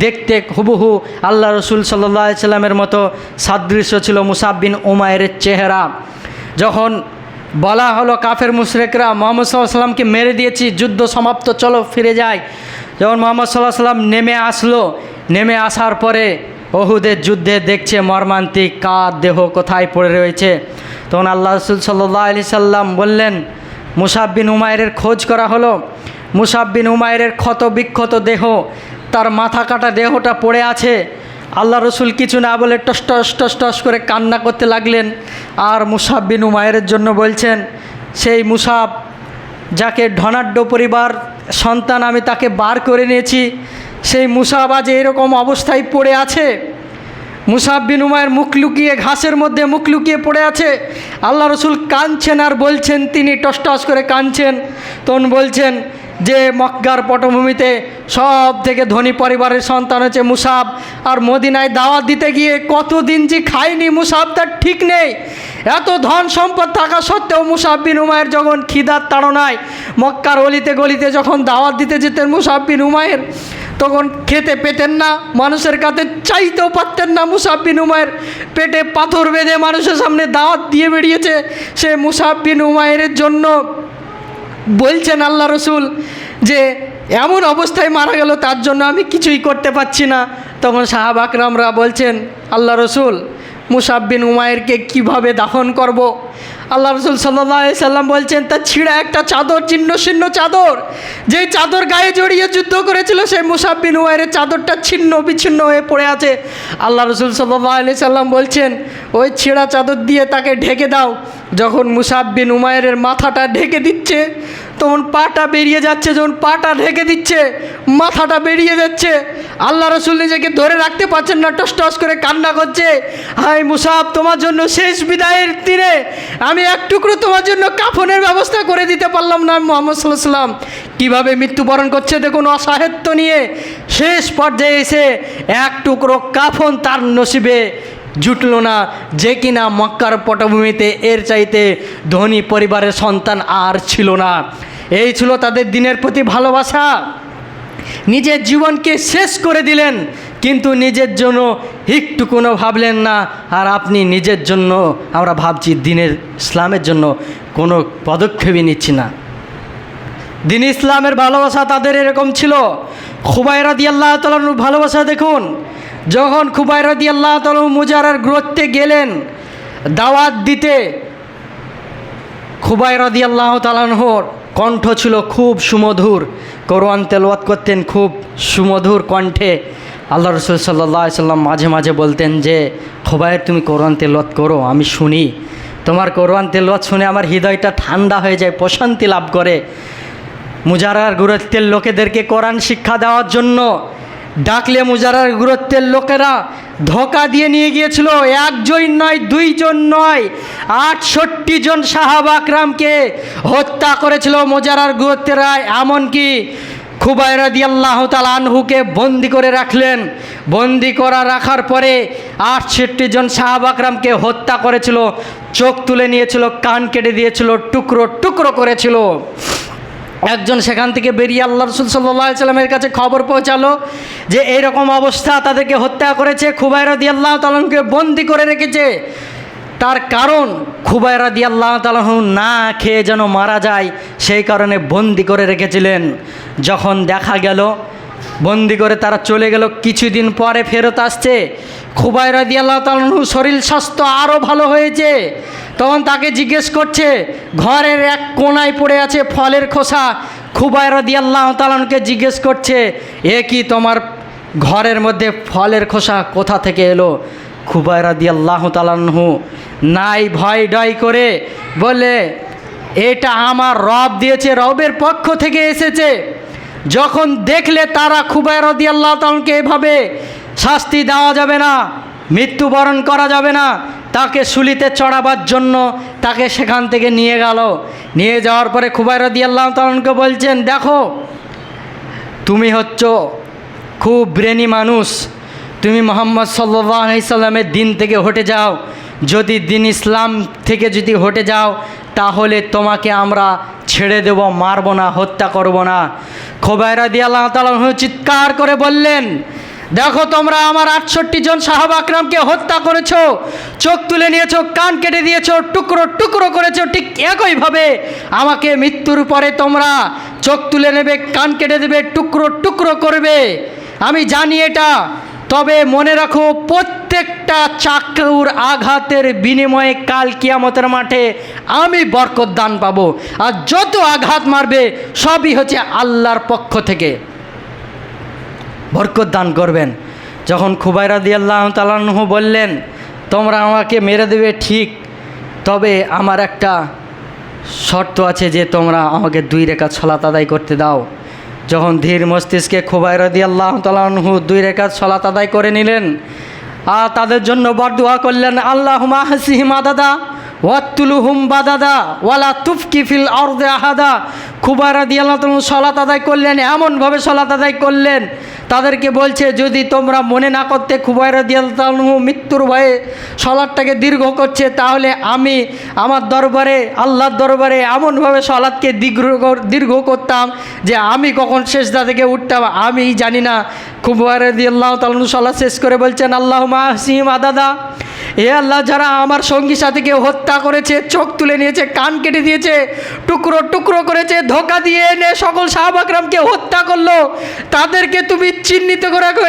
দেখতে হুবহু আল্লাহ রসুল সাল্লাল্লাহু আলাইহি সাল্লামের মতো সাদৃশ্য ছিল মুসাব বিন উমাইরের চেহারা। যখন বলা হলো কাফের মুশরিকরা মুহাম্মদ সাল্লাল্লাহু আলাইহি সাল্লামকে মেরে দিয়েছি, যুদ্ধ সমাপ্ত, চলো ফিরে যাই। যখন মুহাম্মদ সাল্লাল্লাহু আলাইহি সাল্লাম নেমে আসলো, নেমে আসার পরে উহুদের যুদ্ধে দেখছে মর্মান্তিক কার দেহ কোথায় পড়ে রয়েছে। তখন আল্লাহ রসুল সাল্লাল্লাহু আলাইহি সাল্লাম বললেন, মুসাব বিন উমাইরের খোঁজ করা হলো। মুসাব বিন উমাইরের ক্ষত বিক্ষত দেহ, তার মাথা কাটা দেহটা পড়ে আছে। আল্লাহ রসুল কিছু না বলে টস টস টস টস করে কান্না করতে লাগলেন। আর মুসাব বিন উমাইরের জন্য বলছেন, সেই মুসাব যাকে ধনাঢ্য পরিবার সন্তান আমি তাকে বার করে নিয়েছি, সেই মুসাব আজ এরকম অবস্থায় পড়ে আছে। মুসাব বিন উমাইর মুখ লুকিয়ে ঘাসের মধ্যে মুখ লুকিয়ে পড়ে আছে। আল্লাহ রসুল কাঁদছেন আর বলছেন, তিনি টস টস করে কাঁদছেন। তখন বলছেন যে মক্কার পটভূমিতে সব থেকে ধনী পরিবারের সন্তান হচ্ছে মুসাব, আর মদিনায় দাওয়াত দিতে গিয়ে কতদিন যে খায়নি মুসাব তার ঠিক নেই। এত ধন সম্পদ থাকা সত্ত্বেও মুসাব বিন উমায়ের যখন খিদার তাড়নায় মক্কার অলিতে গলিতে যখন দাওয়াত দিতে যেতেন মুসাব বিন উমায়ের, তখন খেতে পেতেন না, মানুষের কাছে চাইতেও পারতেন না। মুসাব বিন উমায়ের পেটে পাথর বেঁধে মানুষের সামনে দাওয়াত দিয়ে বেরিয়েছে। সে মুসাব বিন উমায়ের জন্য বলছেন আল্লাহ রসুল যে এমন অবস্থায় মারা গেল, তার জন্য আমি কিছুই করতে পারছি না। তখন সাহাবা আকরামরা বলছেন আল্লাহ রসুল মুসাব বিন উমায়েরকে কীভাবে দাফন করব। আল্লাহ রসুল সাল্লাল্লাহু আলাইহি সাল্লাম বলছেন তার ছিঁড়া একটা চাদর, ছিন্ন ছিন্ন চাদর, যেই চাদর গায়ে জড়িয়ে যুদ্ধ করেছিল, সেই মুসাব বিন উমায়ের চাদরটা ছিন্ন বিচ্ছিন্ন হয়ে পড়ে আছে। আল্লাহ রসুল সাল্লাল্লাহু আলাইহি সাল্লাম বলছেন ওই ছিঁড়া চাদর দিয়ে তাকে ঢেকে দাও। যখন মুসাব বিন উমায়ের মাথাটা ঢেকে দিচ্ছে তখন পাটা বেরিয়ে যাচ্ছে, যখন পাটা ঢেকে দিচ্ছে মাথাটা বেরিয়ে যাচ্ছে। আল্লাহ রসুল নিজেকে ধরে রাখতে পারছেন না, টস টস করে কান্না করছে, হায় মুসাব তোমার জন্য শেষ বিদায়ের দিনে আমি এক টুকরো তোমার জন্য কাফনের ব্যবস্থা করে দিতে পারলাম না। মুহাম্মদ সাল্লাল্লাহু আলাইহি সাল্লাম কীভাবে মৃত্যুবরণ করছে দেখুন, অসাহিত্য নিয়ে শেষ পর্যায়ে এসে এক টুকরো কাফন তার নসিবে জুটল না, যে কিনা মক্কার পটভূমিতে এর চাইতে ধনী পরিবারের সন্তান আর ছিল না। এই ছিল তাদের দিনের প্রতি ভালোবাসা। নিজের জীবনকে শেষ করে দিলেন কিন্তু নিজের জন্য একটু কোনো ভাবলেন না। আর আপনি নিজের জন্য, আমরা ভাবছি দিনের ইসলামের জন্য কোনো পদক্ষেপই নিচ্ছি না। দিন ইসলামের ভালোবাসা তাদের এরকম ছিল। খুবাইব রাদিয়াল্লাহু তাআলা আনহুর ভালোবাসা দেখুন, যখন খুবাইব রাদিয়াল্লাহু তাআলা মুজারার গোত্রে গেলেন দাওয়াত দিতে, খুবাইব রাদিয়াল্লাহু তাআলা আনহুর কণ্ঠ ছিল খুব সুমধুর, কোরআন তেলাওয়াত করতেন খুব সুমধুর কণ্ঠে। আল্লাহ রসুল সাল্লাল্লাহু আলাইহি সাল্লাম মাঝে মাঝে বলতেন যে খুবাইব তুমি কোরআন তেলাওয়াত করো, আমি শুনি, তোমার কোরআন তেলাওয়াত শুনে আমার হৃদয়টা ঠান্ডা হয়ে যায়, প্রশান্তি লাভ করে। মুজারার গুরুত্বের লোকেদেরকে কোরআন শিক্ষা দেওয়ার জন্য ডাকলে মুজারার গুরুত্বের লোকেরা ধোঁকা দিয়ে নিয়ে গিয়েছিল। একজন নয়, দুইজন নয়, 68 জন সাহাবা আকরামকে হত্যা করেছিল মুজারার গুরুত্বেরা। এমনকি খুবাইব রাদিয়াল্লাহু তাআলা আনহুকে বন্দি করে রাখলেন। বন্দি করা রাখার পরে 68 জন সাহাবা আকরামকে হত্যা করেছিল, চোখ তুলে নিয়েছিল, কান কেটে দিয়েছিল, টুকরো টুকরো করেছিল। একজন সেখান থেকে বেরিয়ে আল্লাহ রসুল সাল্লাল্লাহু আলাইহি সাল্লামের কাছে খবর পৌঁছালো যে এইরকম অবস্থা, তাদেরকে হত্যা করেছে, খুবাইব রাদিয়াল্লাহু তাআলা আনহুকে বন্দি করে রেখেছে। তার কারণ খুবাইব রাদিয়াল্লাহু তাআলা আনহু না খেয়ে যেন মারা যায়, সেই কারণে বন্দি করে রেখেছিলেন। যখন দেখা গেল বন্দি করে তারা চলে গেল, কিছুদিন পরে ফেরত আসছে, খুবাইব রাদিয়াল্লাহু তাআলা আনহুর শরীর স্বাস্থ্য আরও ভালো হয়েছে। তখন তাকে জিজ্ঞেস করছে, ঘরের এক কোনায় পড়ে আছে ফলের খোসা। খুবাইব রাদিয়াল্লাহু তাআলা আনহুকে জিজ্ঞেস করছে, এ কি তোমার ঘরের মধ্যে ফলের খোসা কোথা থেকে এলো? খুবাইব রাদিয়াল্লাহু তাআলা আনহু নাই ভয় ডয় করে বলে, এটা আমার রব দিয়েছে, রবের পক্ষ থেকে এসেছে। যখন দেখলে তারা খুবাইব রাদিয়াল্লাহু তাআলা আনহুকে এভাবে শাস্তি দেওয়া যাবে না, মৃত্যুবরণ করা যাবে না, তাকে শুলিতে চড়াবার জন্য তাকে সেখান থেকে নিয়ে গেল। নিয়ে যাওয়ার পরে খুবাইব রাদিয়াল্লাহু তাআলা আনহুকে বলছেন, দেখো তুমি হচ্ছ খুব ব্রেনি মানুষ, তুমি মুহাম্মদ সাল্লাল্লাহু আলাইহি সাল্লামের দিন থেকে হটে যাও। যদি দিন ইসলাম থেকে যদি হটে যাও তাহলে তোমাকে আমরা ছেড়ে দেব, মারব না, হত্যা করব না। খুবাইব রাদিয়াল্লাহু তাআলা আনহু চিৎকার করে বললেন, দেখো তোমরা আমার 68 জন সাহাবা আকরামকে হত্যা করেছো, চোখ তুলে নিয়েছো, কান কেটে দিয়েছো, টুকরো টুকরো করেছো, ঠিক একইভাবে আমাকে মৃত্যুর পরে তোমরা চোখ তুলে নেবে, কান কেটে দেবে, টুকরো টুকরো করবে। আমি জানি এটা, তবে মনে রাখো প্রত্যেকটা চাকুর আঘাতের বিনিময়ে কাল কিয়ামতের মাঠে আমি বরকত দান পাবো, আর যত আঘাত মারবে সবই হচ্ছে আল্লাহর পক্ষ থেকে বরকত দান করবেন। যখন খুবাইব রাদিয়াল্লাহু তাআলা আনহু বললেন, তোমরা আমাকে মেরে দেবে ঠিক, তবে আমার একটা শর্ত আছে যে তোমরা আমাকে 2 রাকাত সালাত আদায় করতে দাও। যখন ধীর মস্তিষ্কে খুবাইব রাদিয়াল্লাহু তাআলা আনহু 2 রাকাত সালাত আদায় করে নিলেন আর তাদের জন্য বরদুয়া করলেন, আল্লাহুম্মা আহসিহিম আদাদা ওয়াত্তুলুহুম বাদাদা ওয়ালা তুফকি ফিল আরদি আহাদা। খুবাইব রাদিয়াল্লাহু তাআলা সালাত আদায় করলেন, এমনভাবে সালাত আদায় করলেন, তাদেরকে বলছে যদি তোমরা মনে না করতে খুবাইব রাদিয়াল্লাহু তাআলা মৃত্যুর ভয়ে সালাতটাকে দীর্ঘ করছে, তাহলে আমি আমার দরবারে, আল্লাহর দরবারে এমনভাবে সালাতকে দীর্ঘ করতাম যে আমি কখন সেজদা থেকে উঠতাম আমি জানি না। খুবাইব রাদিয়াল্লাহু তাআলা সালাত শেষ করে বলছেন আল্লাহুম্মা আহসিহিম আদাদা, হে আল্লাহ, যারা আমার সঙ্গী সাথীকে হত্যা করেছে, চোখ তুলে নিয়েছে, কান কেটে দিয়েছে, টুকরো টুকরো করেছে, ধোঁকা দিয়ে এনে সকল সাহাবা কিরামকে হত্যা করলো, তাদেরকে তুমি চিহ্নিত করে রাখো,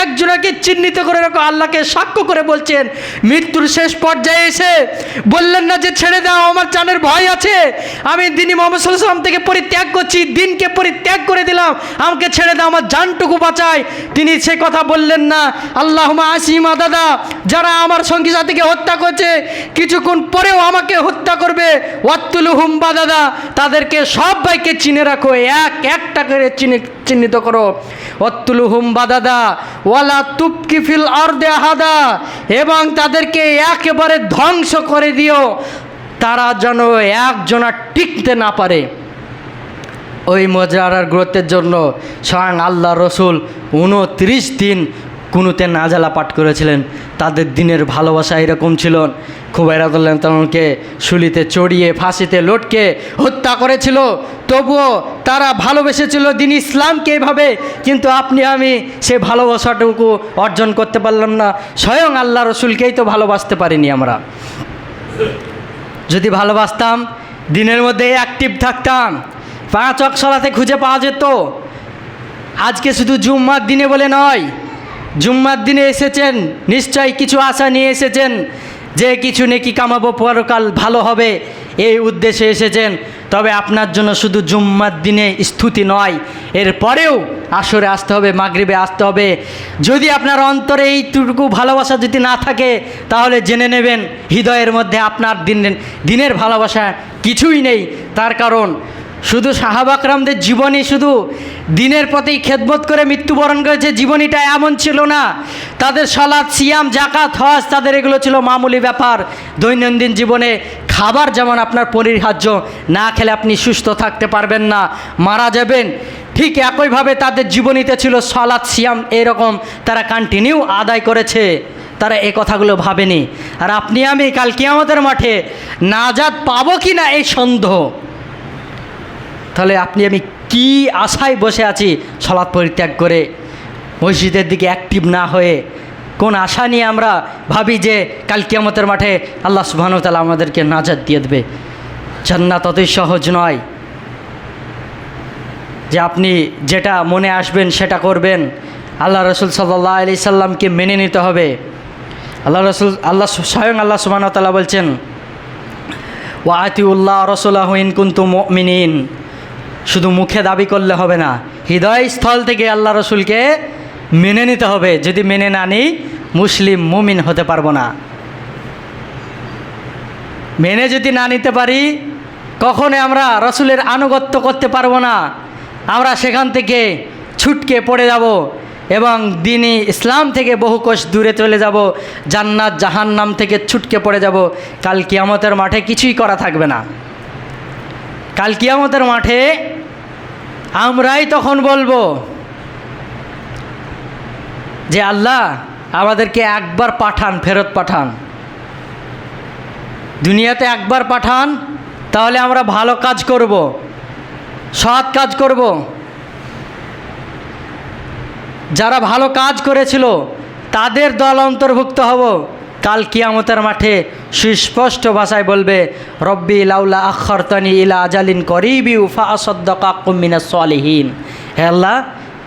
একজনকে চিহ্নিত করে রাখো। আল্লাহকে সাক্ষ্য করে বলছেন, মৃত্যুর শেষ পর্যায়ে এসে বললেন না যে ছেড়ে দাও, আমার জানের ভয় আছে, আমি দিনী মুহাম্মদ সাল্লাল্লাহু আলাইহি ওয়াসাল্লাম থেকে পরিত্যাগ করছি, দিনকে পরিত্যাগ করে দিলাম, আমাকে ছেড়ে দাও, আমার জানটুকু বাঁচায়। তিনি সে কথা বললেন না। আল্লাহুম্মা আসিমা দাদা, যারা আমার সঙ্গী সাথীকে হত্যা করছে কিছুক্ষণ পরেও আমাকে হত্যা করবে, ওয়াত্তুলুহুম বাদাদা, তাদেরকে সবাইকে চিনে রাখো, একটা করে চিহ্নিত করো। ওয়াত্তুলুহুম বাদাদা ওয়ালা তুবকি ফিল আরদি আহাদা, এবং তাদেরকে একেবারে ধ্বংস করে দিও, তারা যেন একজনা টিকতে না পারে। ওই মোজারার গুরুত্বের জন্য স্বয়ং আল্লাহ রসুল 29 দিন কুনুতে নাজালা পাঠ করেছিলেন। তাদের দিনের ভালোবাসা এরকম ছিল। খুবাইব রাদিয়াল্লাহু তাআলাকে শুলিতে চড়িয়ে ফাঁসিতে লটকে হত্যা করেছিল, তবুও তারা ভালোবেসেছিল দিন ইসলামকে এভাবে, কিন্তু আপনি আমি সে ভালোবাসাটুকু অর্জন করতে পারলাম না। স্বয়ং আল্লাহ রসুলকেই তো ভালোবাসতে পারিনি আমরা। যদি ভালোবাসতাম দিনের মধ্যে অ্যাক্টিভ থাকতাম, 5 ওয়াক্ত সালাতে খুঁজে পাওয়া যেত। আজকে শুধু জুম্মার দিনে বলে নয়, জুম্মার দিনে এসেছেন নিশ্চয়ই কিছু আশা নিয়ে এসেছেন যে কিছু নেকি কামাবো, পরকাল ভালো হবে, এই উদ্দেশ্যে এসেছেন। তবে আপনার জন্য শুধু জুম্মার দিনে স্তুতি নয়, এরপরেও আসরে আসতে হবে, মাগরিবে আসতে হবে। যদি আপনার অন্তরে এইটুকু ভালোবাসা যদি না থাকে, তাহলে জেনে নেবেন হৃদয়ের মধ্যে আপনার দিনের ভালোবাসা কিছুই নেই। তার কারণ শুধু সাহাবা কিরামদের জীবনী শুধু দিনের প্রতি খেদমত করে মৃত্যুবরণ করেছে, জীবনীটা এমন ছিল না। তাদের সালাত, সিয়াম, জাকাত, হজ, তাদের এগুলো ছিল মামুলি ব্যাপার। দৈনন্দিন জীবনে খাবার যেমন আপনার পরিহার্য, না খেলে আপনি সুস্থ থাকতে পারবেন না, মারা যাবেন, ঠিক একইভাবে তাদের জীবনীতে ছিল সালাত, সিয়াম, এরকম তারা কন্টিনিউ আদায় করেছে। তারা এই কথাগুলো ভাবেনি। আর আপনি আমি কাল কিয়ামতের মাঠে নাজাত পাবো কি না এই সন্দেহ, তাহলে আপনি আমি কি আশায় বসে আছি সালাত পরিত্যাগ করে, মসজিদের দিকে অ্যাক্টিভ না হয়ে? কোন আশা নিয়ে আমরা ভাবি যে কাল কিয়ামতের মাঠে আল্লাহ সুবহানাহু ওয়া তাআলা আমাদেরকে নাজাত দিয়ে দেবে? জান্নাত অতই সহজ নয় যে আপনি যেটা মনে আসবেন সেটা করবেন। আল্লাহ রসুল সাল্লাল্লাহু আলাইহি সাল্লামকে মেনে নিতে হবে। স্বয়ং আল্লাহ সুবহানাহু ওয়া তাআলা বলছেন, ওয়া আতিউল্লাহ রাসূলাহু ইন কুনতুম মুমিনিন। শুধু মুখে দাবি করলে হবে না, হৃদয়স্থল থেকে আল্লাহ রসুলকে মেনে নিতে হবে। যদি মেনে না নিই, মুসলিম মুমিন হতে পারবো না। মেনে যদি না নিতে পারি, কখনো আমরা রসুলের আনুগত্য করতে পারবো না। আমরা সেখান থেকে ছুটকে পড়ে যাব এবং দ্বীনি ইসলাম থেকে বহু কোষ দূরে চলে যাব, জান্নাত জাহান্নাম থেকে ছুটকে পড়ে যাব। কাল কিয়ামতের মাঠে কিছুই করা থাকবে না। কাল কিয়ামতের মাঠে আমরাই তখন বলবো যে আল্লাহ আমাদেরকে একবার পাঠান, ফেরত পাঠান, দুনিয়াতে একবার পাঠান, তাহলে আমরা ভালো কাজ করব, সৎ কাজ করব। যারা ভালো কাজ করেছিল তাদের দল অন্তর্ভুক্ত হব। কাল কিয়ামতের মাঠে সুস্পষ্ট ভাষায় বলবে, রব্বি লাউলা আখরতানি ইলা আজালিন করিবি ফাআসাদ্দাকা আকুম মিনাস সালিহিন। হে আল্লাহ,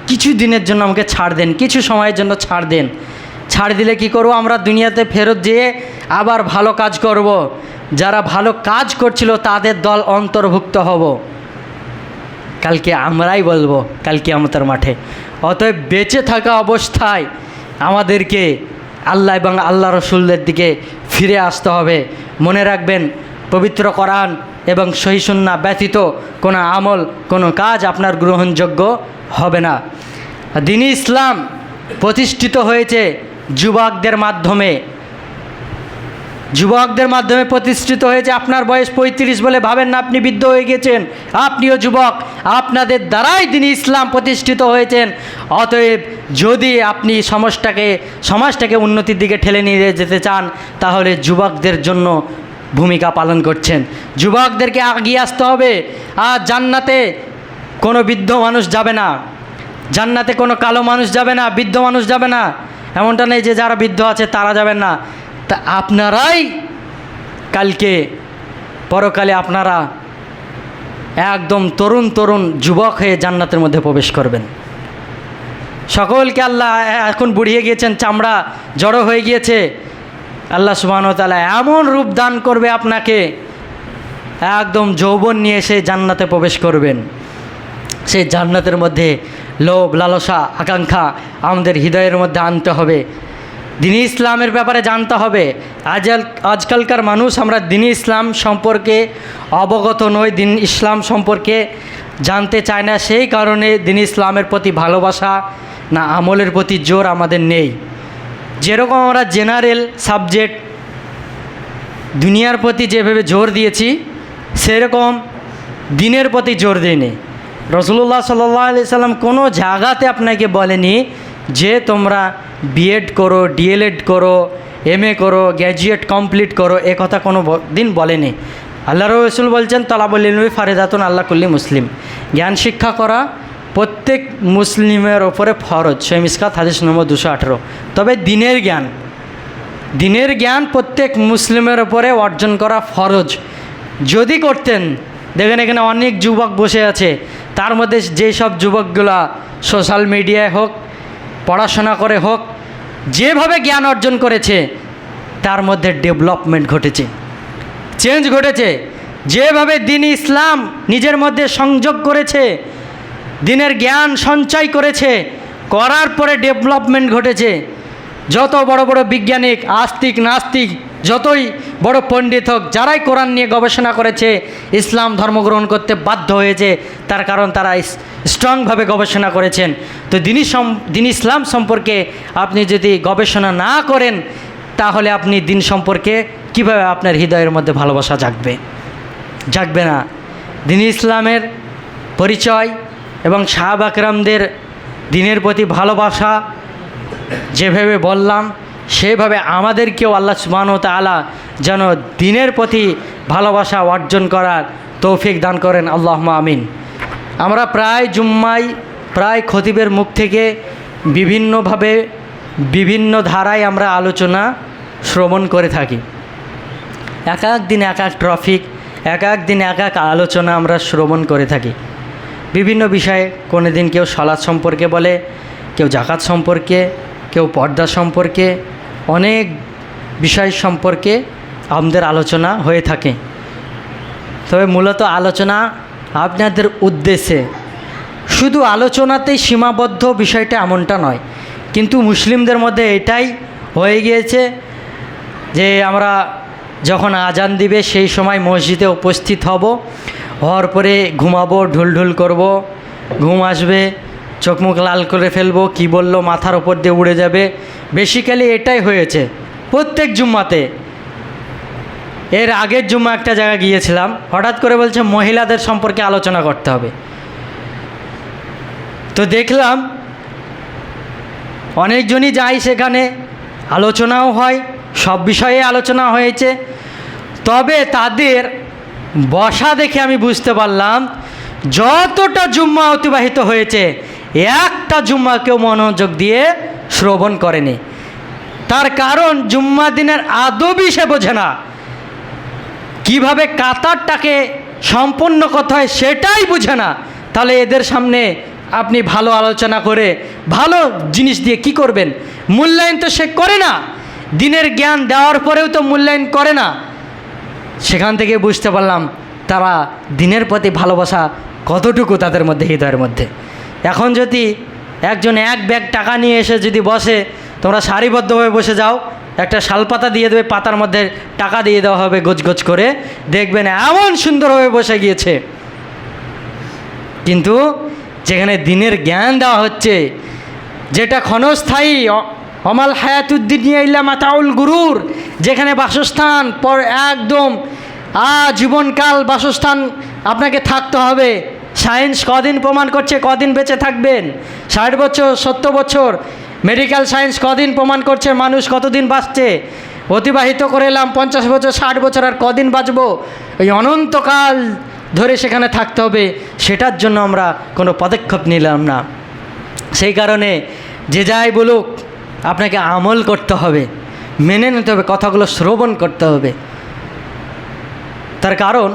কিছু দিনের জন্য আমাকে ছাড় দেন, কিছু সময়ের জন্য ছাড় দেন। ছাড় দিলে কি করব? আমরা দুনিয়াতে ফেরত যেয়ে আবার ভালো কাজ করব। যারা ভালো কাজ করছিল তাদের দল অন্তর্ভুক্ত হব। কালকে আমরাই বলবো কাল কিয়ামতের মাঠে। অতএব বেঁচে থাকা অবস্থায় আমাদেরকে আল্লাহ এবং আল্লাহ রসুলদের দিকে ফিরে আসতে হবে। মনে রাখবেন, পবিত্র কোরআন এবং সহিহ সুন্নাহ ব্যতীত কোনো আমল, কোনো কাজ আপনার গ্রহণযোগ্য হবে না। দ্বীনি ইসলাম প্রতিষ্ঠিত হয়েছে যুবকদের মাধ্যমে। যুবকদের মাধ্যমে প্রতিষ্ঠিত হয়েছে। আপনার বয়স 35 বলে ভাবেন না আপনি বৃদ্ধ হয়ে গেছেন, আপনিও যুবক, আপনাদের দ্বারাই দিন ইসলাম প্রতিষ্ঠিত হয়েছেন। অতএব যদি আপনি সমাজটাকে উন্নতির দিকে ঠেলে নিয়ে যেতে চান, তাহলে যুবকদের জন্য ভূমিকা পালন করছেন। যুবকদেরকে এগিয়ে আসতে হবে। আর জান্নাতে কোনো বৃদ্ধ মানুষ যাবে না, জান্নাতে কোনো কালো মানুষ যাবে না, বৃদ্ধ মানুষ যাবে না। এমনটা নেই যে যারা বৃদ্ধ আছে তারা যাবেন না। তা আপনারাই কালকে পরকালে আপনারা একদম তরুণ যুবক হয়ে জান্নাতের মধ্যে প্রবেশ করবেন। সকলকে আল্লাহ, এখন বুড়িয়ে গিয়েছেন, চামড়া জড়ো হয়ে গিয়েছে, আল্লাহ সুবহানাহু ওয়া তাআলা এমন রূপ দান করবে আপনাকে, একদম যৌবন নিয়ে এসে জান্নাতে প্রবেশ করবেন। সেই জান্নাতের মধ্যে লোভ, লালসা, আকাঙ্ক্ষা আমাদের হৃদয়ের মধ্যে আনতে হবে। দ্বীন ইসলামের ব্যাপারে জানতে হবে। আজকালকার মানুষ আমরা দ্বীন ইসলাম সম্পর্কে অবগত নই, দ্বীন ইসলাম সম্পর্কে জানতে চায় না। সেই কারণে দ্বীন ইসলামের প্রতি ভালোবাসা না আমলের প্রতি জোর আমাদের নেই। যেরকম আমরা জেনারেল সাবজেক্ট দুনিয়ার প্রতি যেভাবে জোর দিয়েছি, সেরকম দ্বীনের প্রতি জোর দিইনি। রাসূলুল্লাহ সাল্লাল্লাহু আলাইহি সাল্লাম কোনো জায়গাতে আপনাকে বলেনি যে তোমরা বিএড করো, ডিএলএড করো, এমএ করো, গ্র্যাজুয়েট কমপ্লিট করো, এ কথা কোনো দিন বলেনি। আল্লাহ রাসূল বলছেন তালাবুল ইলমি ফারিদাতুন আলা কুল্লি মুসলিম, জ্ঞান শিক্ষা করা প্রত্যেক মুসলিমের ওপরে ফরজ। সহিহ মিশকাত হাদিস নম্বর 218। তবে দ্বীনের জ্ঞান প্রত্যেক মুসলিমের ওপরে অর্জন করা ফরজ। যদি করতেন, দেখেন এখানে অনেক যুবক বসে আছে, তার মধ্যে যেসব যুবকগুলা সোশ্যাল মিডিয়ায় হোক, পড়াশোনা করে হোক, যেভাবে জ্ঞান অর্জন করেছে তার মধ্যে ডেভেলপমেন্ট ঘটেছে, চেঞ্জ ঘটেছে। যেভাবে দ্বীন ইসলাম নিজের মধ্যে সংযোগ করেছে, দ্বীনের জ্ঞান সঞ্চয় করেছে, করার পরে ডেভেলপমেন্ট ঘটেছে। যত বড় বড় বিজ্ঞানিক, আস্তিক নাস্তিক, যতই বড় পণ্ডিত হোক, যারাই কোরআন নিয়ে গবেষণা করেছে, ইসলাম ধর্মগ্রহণ করতে বাধ্য হয়েছে, তার কারণ তারা স্ট্রংভাবে গবেষণা করেছেন। তো দ্বীন ইসলাম সম্পর্কে আপনি যদি গবেষণা না করেন, তাহলে আপনি দ্বীন সম্পর্কে কিভাবে আপনার হৃদয়ের মধ্যে ভালোবাসা জাগবে না। দ্বীন ইসলামের পরিচয় এবং সাহাবা কেরামদের দ্বীনের প্রতি ভালোবাসা যেভাবে বললাম, সেভাবে আমাদেরকেও আল্লাহ সুবহানাহু ওয়া তাআলা যেন দ্বীনের প্রতি ভালোবাসা অর্জন করার তৌফিক দান করেন, আল্লাহুম্মা আমিন। আমরা প্রায় জুম্মায় প্রায় খতিবের মুখ থেকে বিভিন্নভাবে বিভিন্ন ধারায় আমরা আলোচনা শ্রবণ করে থাকি। এক এক দিন এক এক টপিক, এক এক দিন এক এক আলোচনা আমরা শ্রবণ করে থাকি বিভিন্ন বিষয়ে। কোনো দিন কেউ সালাত সম্পর্কে বলে, কেউ যাকাত সম্পর্কে, কেউ পর্দা সম্পর্কে, অনেক বিষয় সম্পর্কে আমাদের আলোচনা হয়ে থাকে। তবে মূলত আলোচনা আপনাদের উদ্দেশ্যে, শুধু আলোচনাতেই সীমাবদ্ধ বিষয়টা এমনটা নয়। কিন্তু মুসলিমদের মধ্যে এটাই হয়ে গিয়েছে যে আমরা যখন আজান দিবে সেই সময় মসজিদে উপস্থিত হব, হওয়ার পরে ঘুমাবো, ঢুলঢুল করব, ঘুম আসবে, চোখ মুখ লাল করে ফেলবো, কি বললো মাথার ওপর দিয়ে উড়ে যাবে। বেসিক্যালি এটাই হয়েছে প্রত্যেক জুম্মাতে। এর আগের জুম্মা একটা জায়গায় গিয়েছিলাম, হঠাৎ করে বলছে মহিলাদের সম্পর্কে আলোচনা করতে হবে। তো দেখলাম অনেকজনই যায়, সেখানে আলোচনাও হয়, সব বিষয়ে আলোচনা হয়েছে। তবে তাদের বসা দেখে আমি বুঝতে পারলাম যতটা জুম্মা অতিবাহিত হয়েছে, একটা জুম্মা কেউ মনোযোগ দিয়ে শ্রবণ করেনি। তার কারণ জুম্মা দিনের আদবই সে বোঝে না, কিভাবে কাতারটাকে সম্পন্ন করতে হয় সেটাই বুঝে না। তাহলে এদের সামনে আপনি ভালো আলোচনা করে ভালো জিনিস দিয়ে কি করবেন? মূল্যায়ন তো সে করে না, দ্বীনের জ্ঞান দেওয়ার পরেও তো মূল্যায়ন করে না। সেখান থেকে বুঝতে পারলাম তারা দ্বীনের প্রতি ভালোবাসা কতটুকু তাদের মধ্যে, হৃদয়ের মধ্যে। এখন যদি একজন এক ব্যাগ টাকা নিয়ে এসে যদি বসে, তোমরা সারিবদ্ধভাবে বসে যাও, একটা শালপাতা দিয়ে দেবে, পাতার মধ্যে টাকা দিয়ে দেওয়া হবে গোছ করে, দেখবেন এমন সুন্দরভাবে বসে গিয়েছে। কিন্তু যেখানে দ্বীনের জ্ঞান দেওয়া হচ্ছে, যেটা ক্ষণস্থায়ী অমাল হায়াতুদ্দিনিয়া ইল্লা মাতাউল গুরুর, যেখানে বাসস্থান পর একদম জীবনকাল বাসস্থান আপনাকে থাকতে হবে। সায়েন্স কদিন প্রমাণ করছে কদিন বেঁচে থাকবেন? 60 বছর 70 বছর। মেডিকেল সায়েন্স কদিন প্রমাণ করছে মানুষ কতদিন বাঁচছে? অতিবাহিত করে এলাম 50 বছর 60 বছর, আর কদিন বাঁচবো? ওই অনন্তকাল ধরে সেখানে থাকতে হবে, সেটার জন্য আমরা কোনো পদক্ষেপ নিলাম না। সেই কারণে যে যাই বলুক আপনাকে আমল করতে হবে, মেনে নিতে হবে, কথাগুলো শ্রবণ করতে হবে। তার কারণ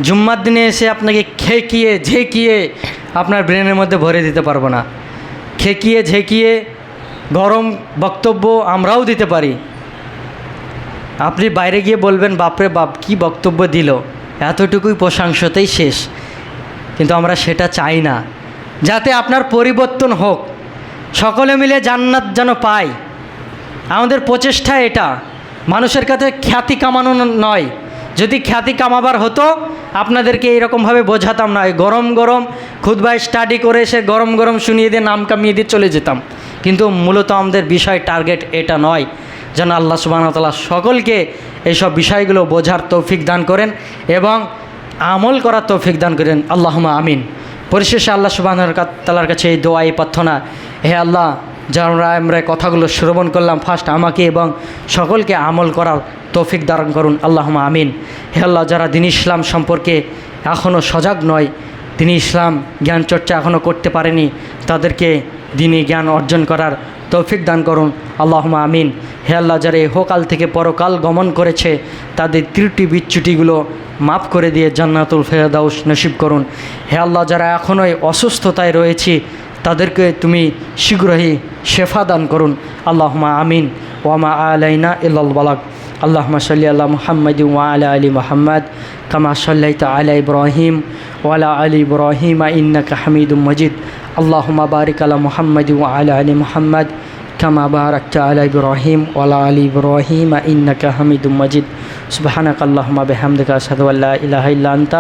জুম্মার দিনে এসে আপনাকে খেকিয়ে ঝেঁকিয়ে আপনার ব্রেনের মধ্যে ভরে দিতে পারবো না। খেকিয়ে ঝেঁকিয়ে গরম বক্তব্য আমরাও দিতে পারি। আপনি বাইরে গিয়ে বলবেন বাপরে বাপ কী বক্তব্য দিল, এতটুকুই প্রশংসাতেই শেষ। কিন্তু আমরা সেটা চাই না। যাতে আপনার পরিবর্তন হোক, সকলে মিলে জান্নাত যেন পাই, আমাদের প্রচেষ্টা এটা। মানুষের কাছে খ্যাতি কামানো নয়। যদি খ্যাতি কামাবার হতো আপনাদেরকে এইরকমভাবে বোঝাতাম না। গরম গরম খুতবায় স্টাডি করে এসে গরম গরম শুনিয়ে দিয়ে নাম কামিয়ে দিয়ে চলে যেতাম। কিন্তু মূলত আমাদের বিষয় টার্গেট এটা নয়। যেন আল্লাহ সুবহানাহু ওয়া তাআলা সকলকে এইসব বিষয়গুলো বোঝার তৌফিক দান করেন এবং আমল করার তৌফিক দান করেন। আল্লাহুম্মা আমিন। পরিশেষে আল্লাহ সুবহানাহু ওয়া তাআলার কাছে এই দোয়া, এই প্রার্থনা, হে আল্লাহ, যারা আমরা কথাগুলো শ্রবণ করলাম, ফার্স্ট আমাকে এবং সকলকে আমল করার তৌফিক দান করুন। আল্লাহুম্মা আমিন। হে আল্লাহ, যারা দ্বীন ইসলাম সম্পর্কে এখনও সজাগ নয়, দ্বীন ইসলাম জ্ঞান চর্চা এখনও করতে পারেনি, তাদেরকে দ্বীনি জ্ঞান অর্জন করার তৌফিক দান করুন। আল্লাহুম্মা আমিন। হে আল্লাহ, যারা ইহকাল থেকে পরকাল গমন করেছে তাদের ত্রুটি বিচ্যুতিগুলো মাফ করে দিয়ে জান্নাতুল ফেরদাউস নসিব করুন। হে আল্লাহ, যারা এখনও অসুস্থতায় রয়েছে তাদেরকে তুমি শীঘ্রই শেফা দান করুন। আল্লাহুম্মা আমিন। ওয়ামা আলাইনা ইল্লাল বালাগ। আল্লাহুম্মা সাল্লি আলা মুহাম্মাদি ওয়া আলা আলি মুহাম্মাদ কামা সাল্লাইতা আলা ইব্রাহিম ওয়া আলা আলি ইব্রাহিম ইন্নাকা হামিদুম মাজিদ। আল্লাহুম্মা বারিক আলা মুহাম্মাদি ওয়া আলা আলি মুহাম্মাদ কামা বারাকতা আলা ইব্রাহিম ওয়া আলা আলি ইব্রাহিম ইন্নাকা হামিদুম মাজিদ। সুবহানাকা আল্লাহুম্মা বিহামদিকা আশহাদু আল্লা ইলাহা ইল্লা আনতা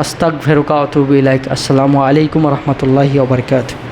আস্তাগফিরুকা ওয়া আতুবু ইলাইক। আসসালামু আলাইকুম ওয়া রাহমাতুল্লাহি ওয়া বারাকাতুহু।